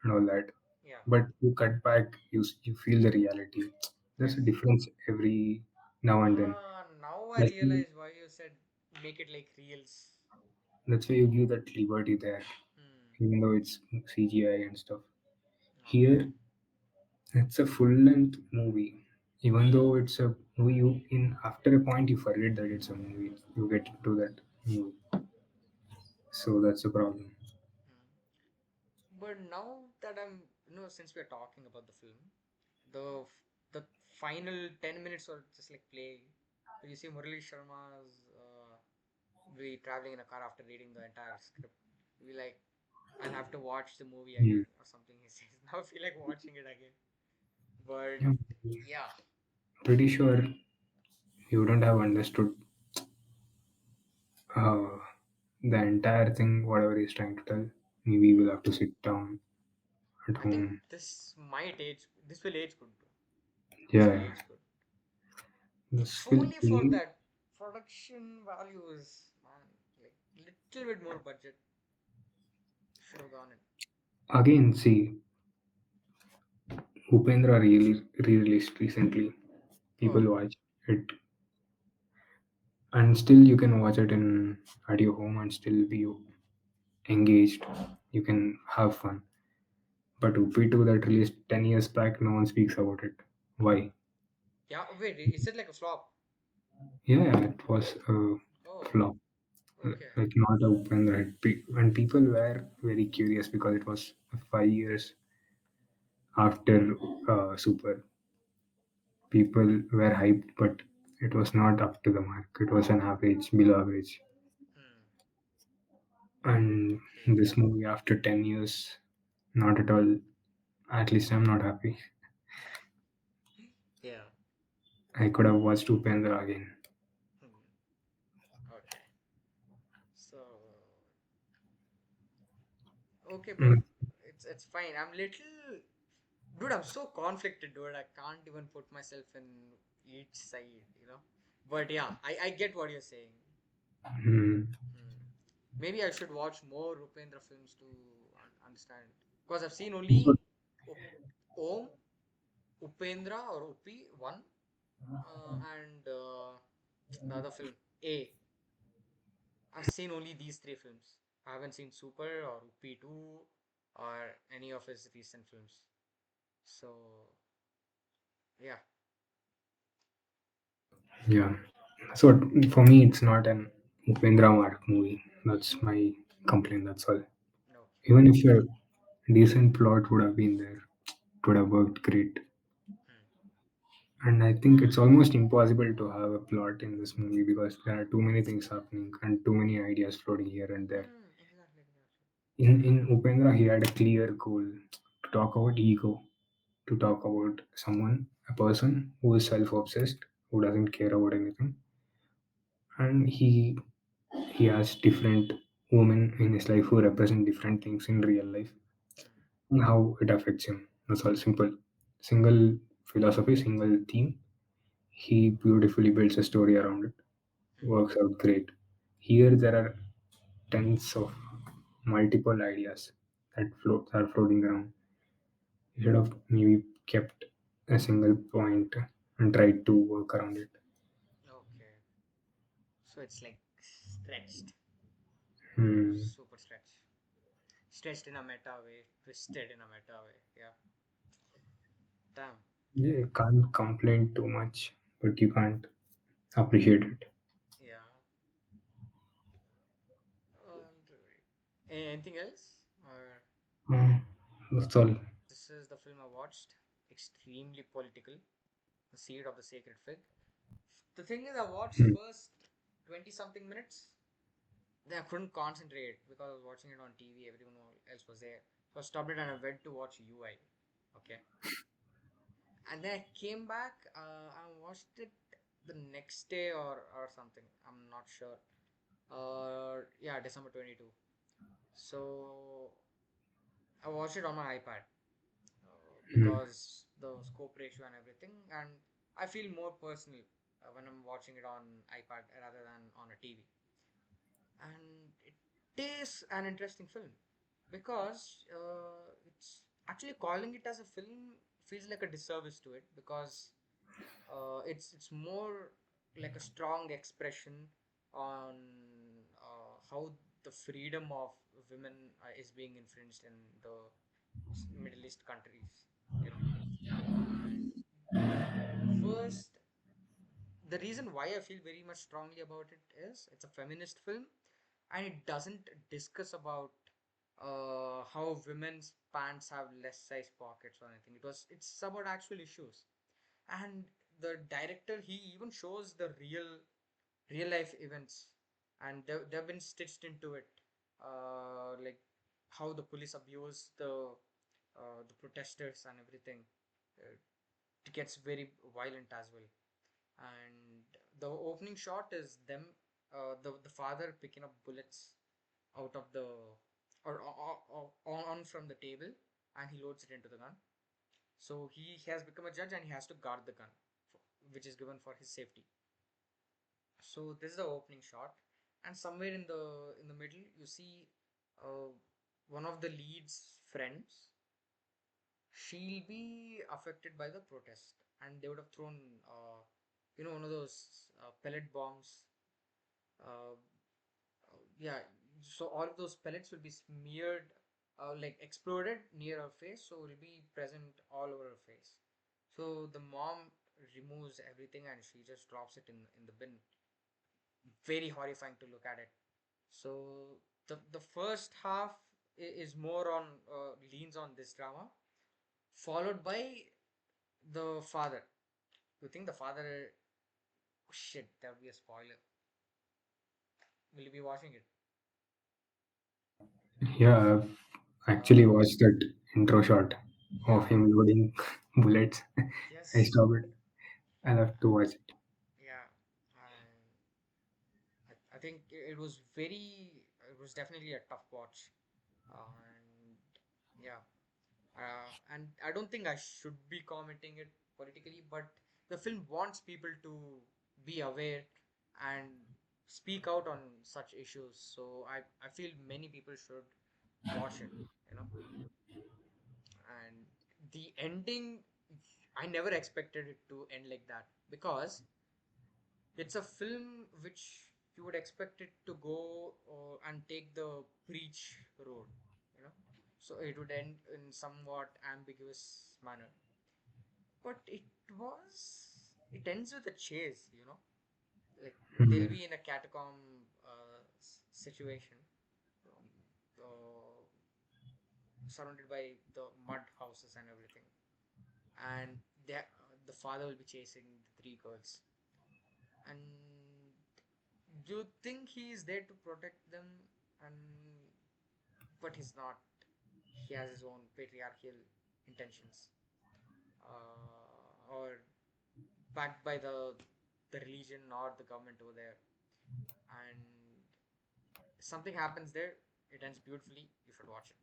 and all that. Yeah. But you cut back, you feel the reality. There's a Yes. difference every now and then. Now I That's why, realize why you said make it like reels. that's why you give that liberty there, Hmm. even though it's CGI and stuff. Okay. Here, it's a full length movie. Even though it's a movie, you in after a point you forget that it's a movie. You get into that movie, so that's a problem. Hmm. But now that since we're talking about the film, the final 10 minutes or just like play, where you see Murali Sharma's be traveling in a car after reading the entire script. Be like, I'll have to watch the movie Hmm. again or something. He says, now I feel like watching it again. But Yeah, yeah, pretty sure you wouldn't have understood uh, the entire thing, whatever he's trying to tell. Maybe we'll have to sit down at I think home. this might age. This will age good, bro. This will Yeah, age good. this If will only for leave that production values, man. Like little bit more budget should have gone in. again. See, Upendra really re-released recently. People Oh, watch it, and still you can watch it in at your home and still be engaged. You can have fun. But UP2 that released 10 years back, no one speaks about it. Why? yeah. Wait, is it like a flop? Yeah, it was a Oh, flop. okay. Like not a Upendra hit. And people were very curious because it was 5 years after Super. People were hyped, but it was not up to the mark. It was an average, below average. Hmm. And Okay. this movie, after 10 years, not at all. At least I'm not happy. Yeah. I could have watched Upendra again. Hmm. Okay. So okay, Mm, but it's fine. I'm little dude. I'm so conflicted, dude. I can't even put myself in each side, But yeah, I get what you're saying. Hmm. Hmm. Maybe I should watch more Rupendra films to understand. Because I've seen So, only Om, Upendra or Upi one, and the other film A. I've seen only these three films. I haven't seen Super or Upi 2 or any of his recent films. So yeah, yeah. So for me, it's not an Upendra Mark movie. That's my complaint. That's all. okay. Even if a decent plot would have been there, it would have worked great. Hmm. And I think it's almost impossible to have a plot in this movie because there are too many things happening and too many ideas floating here and there. Hmm, exactly, exactly. In Upendra, he had a clear goal to talk about ego, to talk about someone, a person who is self obsessed, who doesn't care about anything. And he has different women in his life who represent different things in real life Hmm. and how it affects him. That's all simple. Single philosophy, single theme. He beautifully builds a story around it. Hmm. Works out great. Here there are tens of multiple ideas that float are floating around. You should have maybe kept a single point and tried to work around it. Okay. So it's like stretched, Hmm. super stretched, stretched in a meta way, twisted in a meta way. Yeah. Damn. Yeah, Okay. you can't complain too much, but you can't appreciate it. Yeah. And anything else? Or Hmm. That's all. this is the film I watched. Extremely political. The Seed of the Sacred Fig. The thing is, I watched Hmm. first 20 something minutes. Then I couldn't concentrate because I was watching it on TV. Everyone else was there. So I stopped it and I went to watch UI. Okay. And then I came back and watched it the next day or something. I'm not sure. Yeah, December 22. So I watched it on my iPad Hmm. because the scope ratio and everything, and I feel more personal when I'm watching it on iPad rather than on a TV. And it is an interesting film because it's actually calling it as a film feels like a disservice to it because it's more like a strong expression on how the freedom of women is being infringed in the Middle East countries, you know. And the first, the reason why I feel very much strongly about it is it's a feminist film and it doesn't discuss about how women's pants have less size pockets or anything. It's about actual issues, and the director he even shows the real life events, and they've been stitched into it, like how the police abuse the protesters and everything. It gets very violent as well, and the opening shot is them, the father picking up bullets out of the or on from the table, and he loads it into the gun. So he has become a judge and he has to guard the gun, which is given for his safety. So this is the opening shot, and somewhere in the middle you see uh, one of the lead's friends. She'll be affected by the protest, and they would have thrown one of those pellet bombs. uh, yeah, so all of those pellets will be smeared, like exploded near her face, so will be present all over her face. So the mom removes everything and she just drops it in the bin. Very horrifying to look at it. So the first half is more on leans on this drama, followed by the father. You think the father? Oh shit, that would be a spoiler. Will you be watching it? Yeah, I've actually Uh, watched that intro shot of yeah, him loading bullets. I yes, stopped it. I'll have to watch it. yeah. And I think it was it was definitely a tough watch. And yeah, and I don't think I should be commenting it politically, but the film wants people to be aware and speak out on such issues. So I feel many people should watch it, you know. And the ending, I never expected it to end like that, because it's a film which you would expect it to go and take the preach road, you know. So it would end in somewhat ambiguous manner, but it ends with a chase, you know. Like they'll Hmm. be in a catacomb situation, um, uh, surrounded by the mud houses and everything, and the father will be chasing the three girls, and you think he is there to protect them, and but he's not. He has his own patriarchal intentions, or backed by the religion or the government over there, and something happens there. It ends beautifully. You should watch it.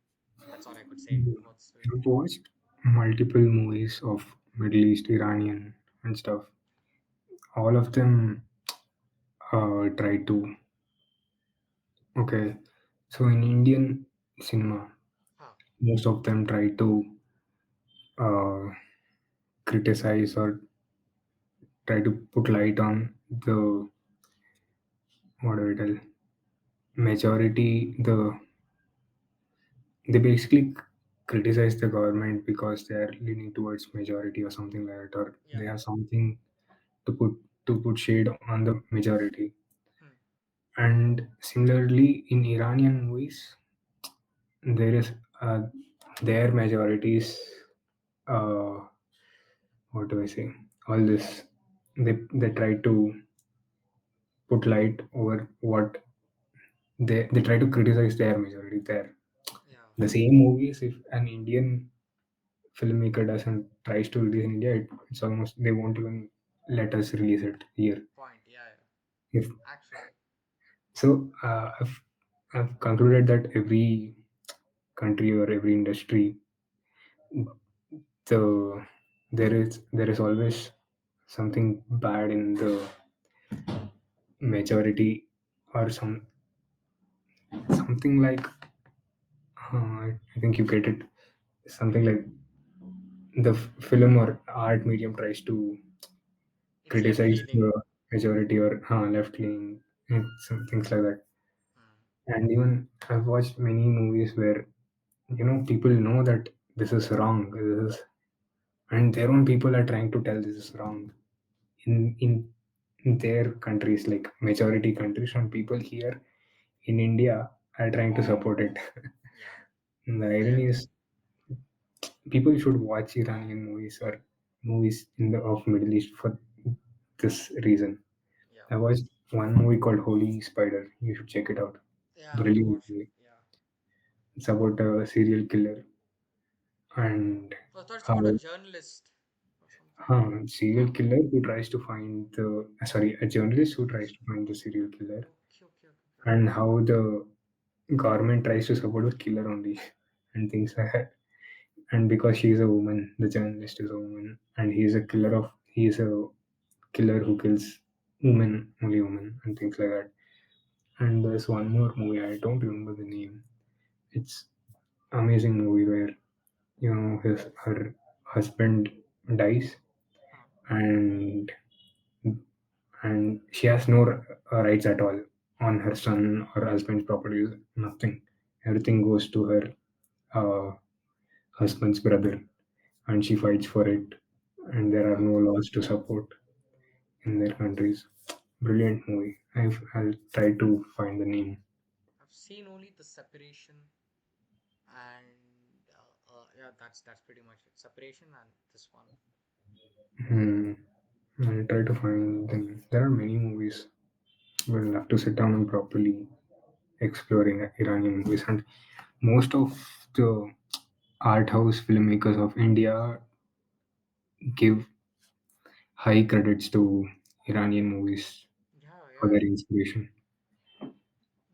That's all I could say about this film. I've watched multiple movies of Middle East, Iranian, and stuff. All of them try to. Okay, so in Indian cinema, Huh. most of them try to uh, criticize or try to put light on the, what do I tell, majority. They basically criticize the government because they are leaning towards majority or something like that, or Yeah. they have something to put shade on the majority. Hmm. And similarly, in Iranian movies, there is their majorities. Uh, what do I say? All this, they try to put light over what they try to criticize their majority. There, Yeah. the same movies. If an Indian filmmaker doesn't tries to release in India, it's almost they won't even let us release it here. Point. Yeah. Yeah. If Actually. so, I've concluded that every country or every industry, the there is always something bad in the majority, or something like I think you get it, something like the film or art medium tries to It's left criticize leaning. the majority or left leaning and some things like that. Hmm. And even I've watched many movies where people know that this is wrong, and their own people are trying to tell this is wrong in their countries, like majority countries, and people here in India are trying to support it. Yeah. And the I irony agree. is, people should watch Iranian movies or movies in the of Middle East for this reason. Yeah. I watched one movie called Holy Spider. You should check it out. Yeah. I want to Brilliant watch it. movie. Yeah. It's about a serial killer and So I thought it's how about a journalist or something. serial Huh. killer who tries to find the sorry, a journalist who tries to find the serial killer, Okay. Okay. Okay. Okay. and how the government tries to support the killer only and things like that. And because she is a woman, the journalist is a woman, and he is a killer who kills women, only women, and things like that. And there's one more movie, I don't remember the name. It's amazing movie where his her husband dies, Huh. and she has no rights at all on her son or husband's property. Nothing. Everything goes to her uh, husband's brother, and she fights for it. And there are Huh. no laws to support in their countries. Brilliant movie. I'll try to find the name. I've seen only the separation, and yeah, that's pretty much it. Separation and this one. Hmm. I'll try to find them. There are many movies. We'll have to sit down and properly exploring Iranian movies. And most of the art house filmmakers of India give high credits to Iranian movies Yeah. for Yeah. their inspiration.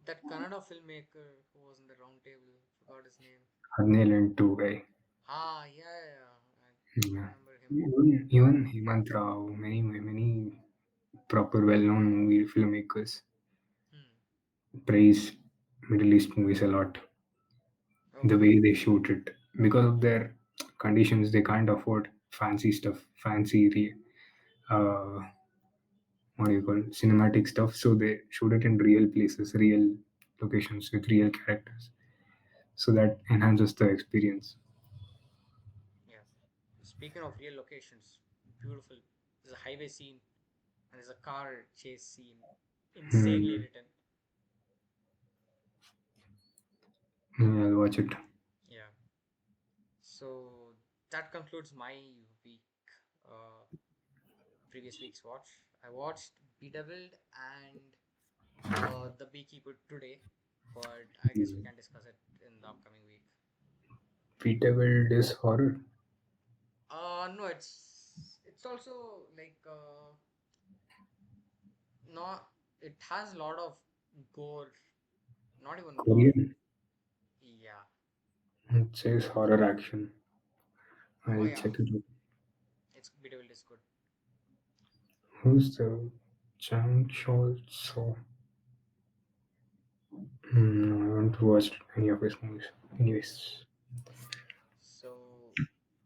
That Kannada filmmaker who was in the round table. Forgot his name. Harnel and two guy. Ah. Yeah. Yeah. Yeah. I Yeah. remember him. Even Hemant Rao, many proper well-known movie filmmakers. praise Middle East movies a lot. The Okay. way they shoot it, because of their conditions, they can't afford fancy stuff, uh, what do you call it, cinematic stuff. So they shoot it in real places, real locations with real characters. So that enhances the experience. Yes. Speaking of real locations, beautiful. There's a highway scene and there's a car chase scene. Insanely Hmm. written. Yeah, I'll watch it. Yeah. So that concludes my week. Uh, Previous week's watch. I watched Bedeviled and The Beekeeper today, but I guess we can discuss it in the upcoming week. Peter Wild is horror. No, it's also like not. It has a lot of gore. Not even gore. Korean. Yeah. It says horror action. Oh I'll yeah. check it out. It's Bedeviled is good. Who's the Chang Chol So? No, I haven't watched any of his movies. Anyways, So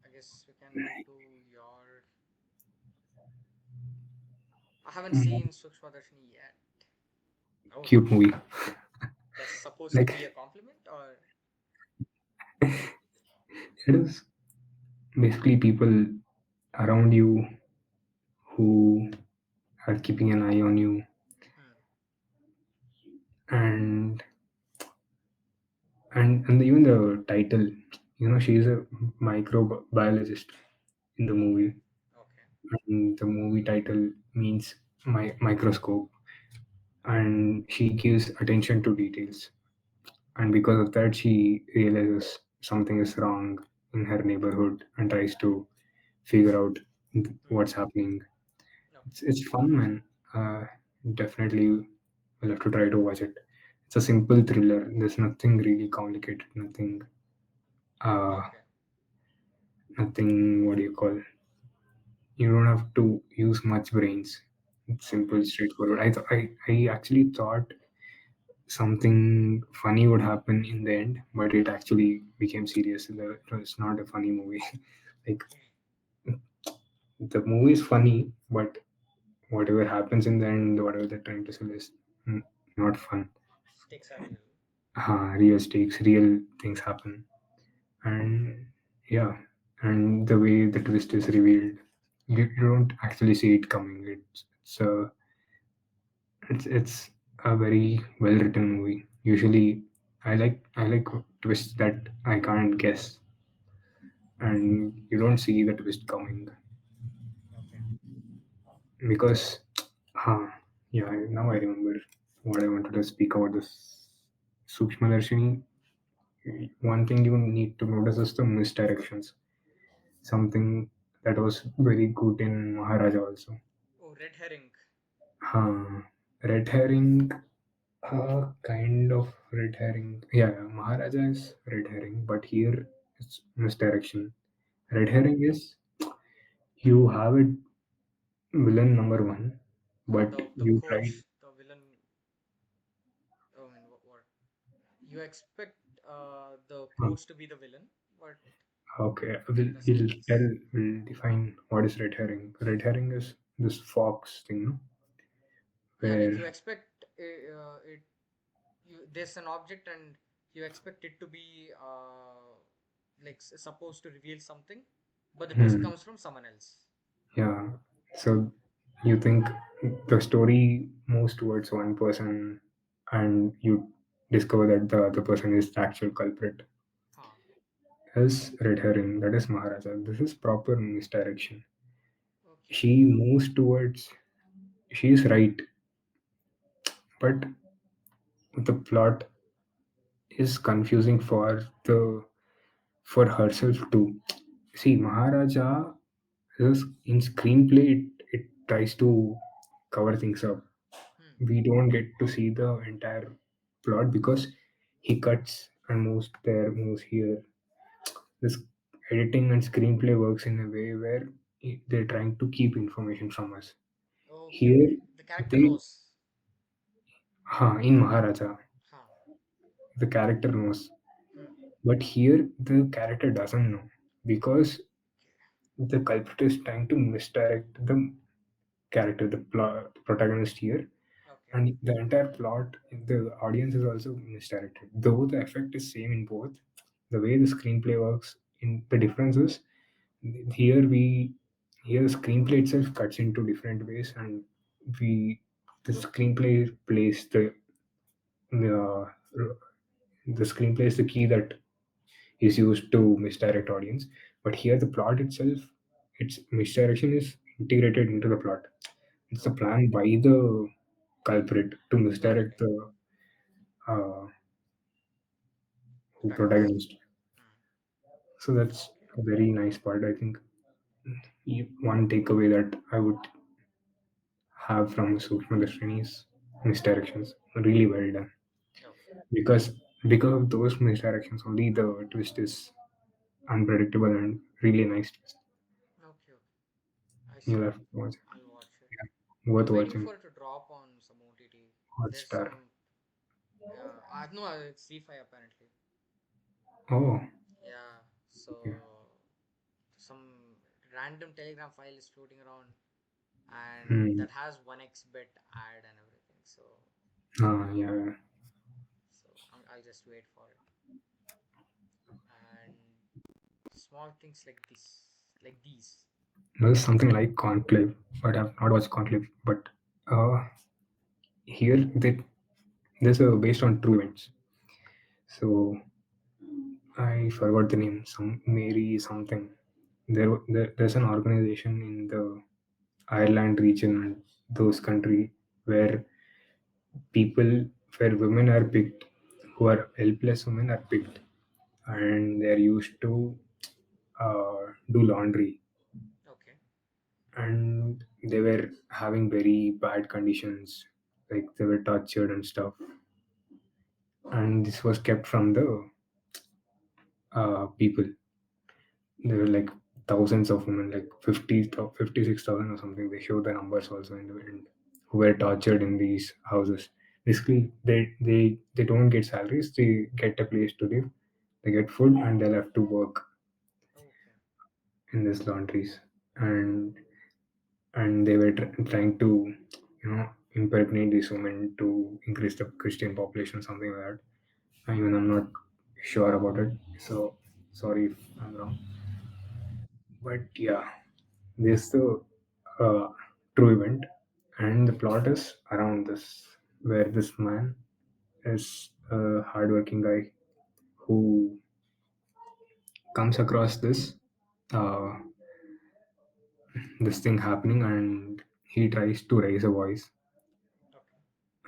I guess we can move to your. I haven't mm, seen Sookshmadarshini yet. Oh, cute movie. that's supposed to Like be a compliment, or it is basically people around you who are keeping an eye on you, hmm. and and even the title. She is a microbiologist in the Okay, movie, okay. and the movie title means microscope, and she gives attention to details, and because of that she realizes something is wrong in her neighborhood and tries to figure out Hmm. what's happening. Okay, It's fun, man. Definitely will have to try to watch it. It's a simple thriller. There's nothing really complicated, uh okay. nothing, what do you call, you don't have to use much brains. It's Okay. simple, straightforward. I actually thought something funny would happen in the end, but it actually became serious. It's not a funny movie. Like, the movie is funny, but whatever happens in the end, whatever they're trying to sell is mm, not fun. Stakes are real. Real stakes, real things happen, and yeah, and the way the twist is revealed, you don't actually see it coming. It's a very well written movie. Usually, I like twists that I can't guess, and you don't see the twist coming Okay. because, huh, yeah. Now I remember what I wanted to speak about this Sookshmadarshini. One thing you need to notice is the misdirections. Something that was very good in Maharaja also. Oh, red herring. Huh. Red herring, kind of red herring. Yeah, yeah, Maharaja is red herring, but here it's misdirection. Red Oh, herring is you have it villain number one, but the you try. coach, the villain. I mean, what? You expect the coach to be the villain, but Okay, that's not the case. we'll define what is red herring. Red herring is this fox thing, no? Yeah, like Where you expect it. There's an object and you expect it to be like supposed to reveal something, but the twist hmm, comes from someone else. yeah. So you think the story moves towards one person, and you discover that the other person is the actual culprit. Huh. Is red herring. That is Maharaja. This is proper misdirection. Okay. She moves towards. She is right, but the plot is confusing for herself too. See, Maharaja is in screenplay. It tries to cover things up. Hmm. We don't get to see the entire plot because he cuts and moves there, moves here. This editing and screenplay works in a way where they're trying to keep information from us. Okay, Here, okay. The character they knows. In Maharaja, Huh. the character knows, Hmm. but here the character doesn't know because Okay. the culprit is trying to misdirect the character, the protagonist here, Okay. and the entire plot, the audience is also misdirected. Though the effect is same in both, the way the screenplay works, in the difference is here we here the screenplay itself cuts into different ways, and we the screenplay plays uh, the screenplay is the key that is used to misdirect audience. But here the plot itself, its misdirection is integrated into the plot. It's a Okay. plan by the culprit to misdirect Okay. the uh, Protagonist. protagonist. Hmm. So that's Okay. a very nice part. I think one takeaway that I would have from Sookshmadarshini is misdirections. Really well done. Okay. Because of those misdirections, only the twist is unpredictable and really nice twist. Okay. Okay. I You'll see. have to watch it. I'll watch it. Worth I'm waiting watching. for it to drop on some OTT. There's Hotstar. some. Yeah. I know it's C5 apparently. Oh, Yeah. okay. So some random Telegram file is floating around, and Hmm. that has 1x bet ad and everything. Yeah, yeah. I'll just wait for it. And small things like this, like these. There's something like Conclave, but I've not watched Conclave. But uh, here, there's a based on true events. So I forgot the name. Some Mary something. There's an organization in the Ireland region and those country where people, where women are picked, who are helpless women are picked, and they're used to do laundry, Okay. and they were having very bad conditions, like they were tortured and stuff, and this was kept from the people. There were like thousands of women, like 56,000 or something. They show the numbers also in the end, who were tortured in these houses. Basically, they don't get salaries. They get a place to live. They get food, and they'll have to work Okay. in these laundries. And they were trying to, impregnate these women to increase the Christian population, something like that. Even I'm not sure about it, so sorry if I'm wrong. But yeah, this the uh, true event, and the plot is around this, where this man is a hardworking guy who comes across uh, this thing happening, and he tries to raise a voice, Okay.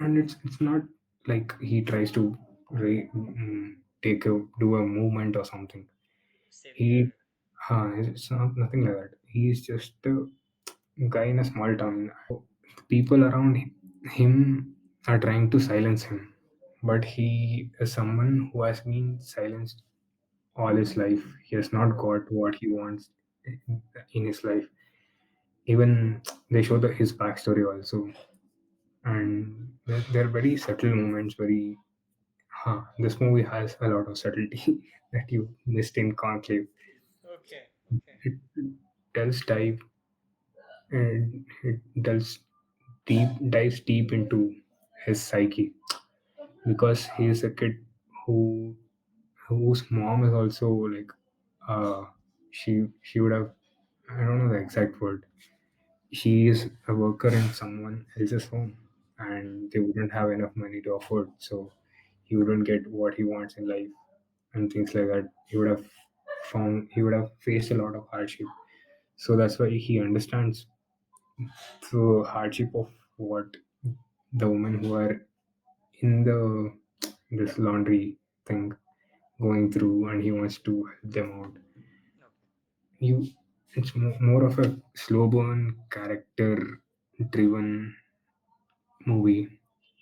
and it's not like he tries to take a do a movement or something. Save the He world. it's not nothing like that. He is just a guy in a small town. People around him are trying to silence him, but he is someone who has been silenced all his life. He has not got what he wants in his life. Even they show his backstory also, and they're very subtle moments. This movie has a lot of subtlety that you missed in Conclave. Okay. Okay. It tells dive and it dives deep into his psyche, because he is a kid who whose mom is also like uh she would have, I don't know the exact word. She is a worker in someone else's home, Hmm. and they wouldn't have enough money to afford, so he wouldn't get what he wants in life and things like that. He would have faced a lot of hardship. So that's why he understands the hardship of what the women who are in this laundry thing going through, and he wants to help them out. Okay. You, it's more of a slow burn, character driven movie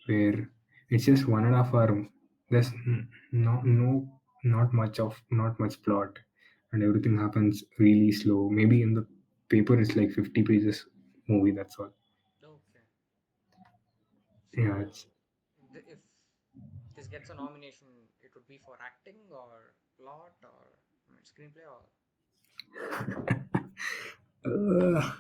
where it's just 1.5 hour. There's not much plot, and everything happens really slow. Maybe in the paper it's like 50 pages movie. That's all. Okay. Yeah, So If this gets a nomination, it would be for acting or plot or screenplay or. Uh,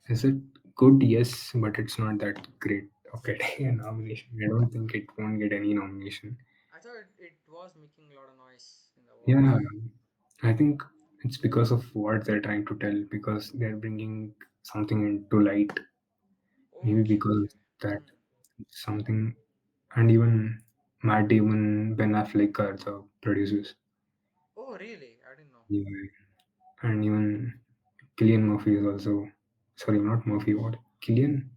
is it good? Yes, but it's not that great of getting a nomination. I don't think it won't get any nomination. I thought it was making a lot of noise in the Yeah, awards. I think it's because of what they're trying to tell, because they're bringing something into light. Maybe Okay, because okay. that Hmm. something, and even Matt Damon, Ben Affleck are the producers. Oh, really? I didn't know. Yeah, and even Killian Murphy is also, sorry, not Murphy, what? Killian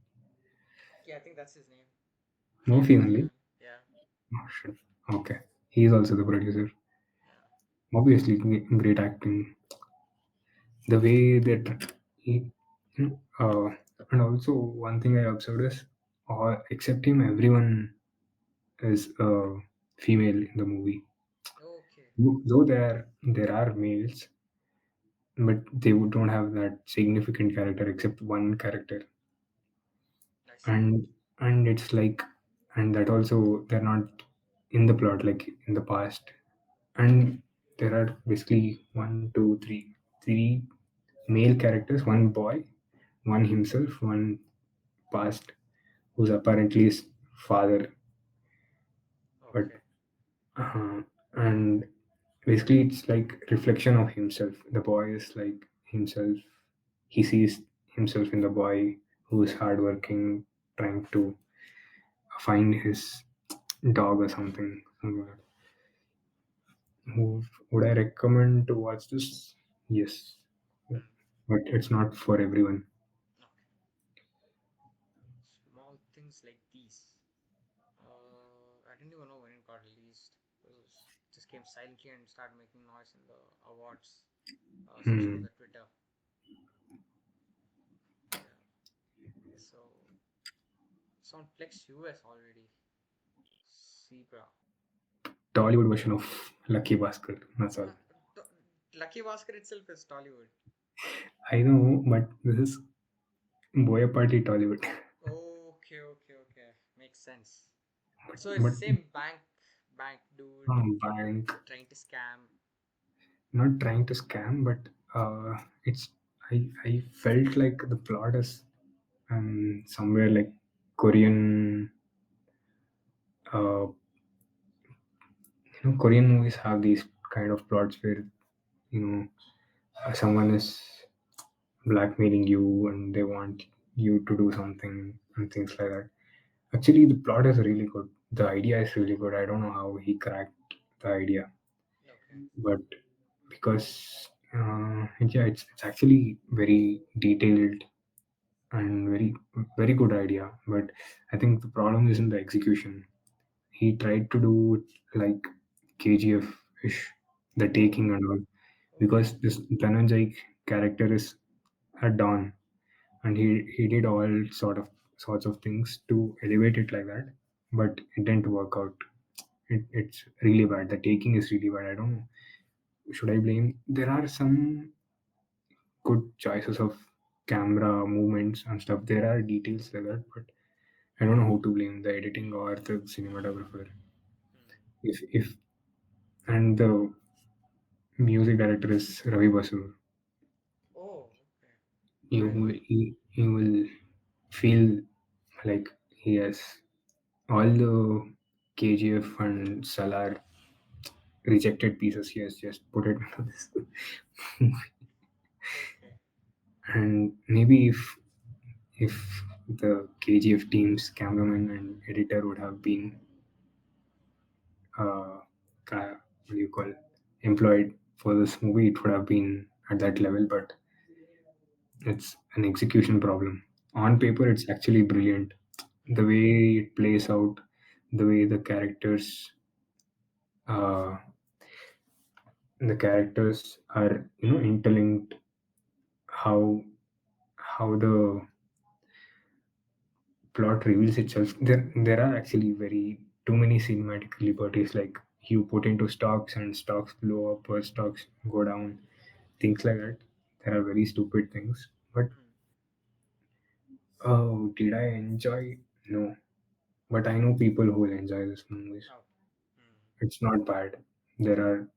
Yeah, I think that's his name. Killian Murphy Murphy, only. man. Yeah, Oh shit. Okay, he is also the producer. yeah. Obviously, great acting. The way that he, and also one thing I observed is, except him, everyone is female in the movie. Okay, Though there are males, but they don't have that significant character except one character, I see. and it's like, and that also they're not in the plot like in the past, and there are basically one, two, three male characters, one boy, one himself, one past, who's apparently his father, but Okay, and basically it's like reflection of himself. The boy is like himself. He sees himself in the boy who is hardworking, trying to find his dog or something like that. Would I recommend to watch this? Yes, hmm. but it's not for everyone. Okay. Small things like these. I didn't even know when it got released. It was just came silently and started making noise in the awards section of Hmm. the Twitter. Yeah. So it's on Plex US already. Zebra. Tollywood version of Lucky Bhaskar. That's all. Uh, Lucky Bhaskar itself is Tollywood. I know, but this is Boya Party Tollywood. Okay, okay, okay. Makes sense. So it's But the same bank dude bank, trying to scam. not trying to scam, but it's I felt like the plot is somewhere like Korean. Uh, Korean movies have these kind of plots where you know someone is blackmailing you and they want you to do something and things like that. Actually, the plot is really good. The idea is really good. I don't know how he cracked the idea, Okay. but because yeah, it's actually very detailed and very good idea. But I think the problem is in the execution. He tried to do it like KGF ish, the Oh, taking and all, okay. because this Dhananjay character is a don, and he did all sorts of things to elevate it like that, but it didn't work out. It's really bad. The taking is really bad. I don't know. Should I blame? There are some good choices of camera movements and stuff. There are details like that, but I don't know who to blame, the editing or the cinematographer. Hmm. If and the music director is Ravi Basu. Oh, okay. I didn't know. You will feel like he has all the KGF and Salar rejected pieces. He has just put it into this. Okay. And maybe if the KGF team's cameraman and editor would have been what do you call employed for this movie, it would have been at that level. But it's an execution problem. On paper, it's actually brilliant. The Hmm. way it plays out, the way uh, the characters are interlinked, how the plot reveals itself. There are actually very too many cinematic liberties, like you put into stocks and stocks blow up or stocks go down, things like that. There are very stupid things, but Hmm. oh, did I enjoy? No. but I know people who will enjoy this movies. Oh. Hmm. It's not bad. There are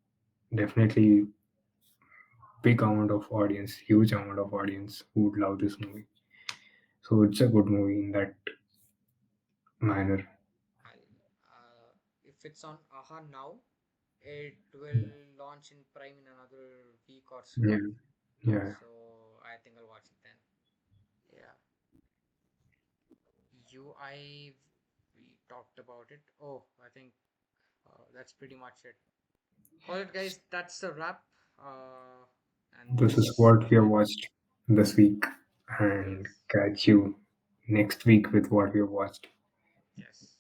definitely big amount of audience, huge amount of audience who would love this movie. So it's a good movie in that manner. If it's on Aha now, it will launch in Prime in another week or so. Yeah, yeah. So I think I'll watch it then. Yeah. UI, we talked about it. Oh, I think that's pretty much it. All right, guys, that's the wrap. And This is this what was we have my watched this week, and yes, catch you next week with what we have watched. yes.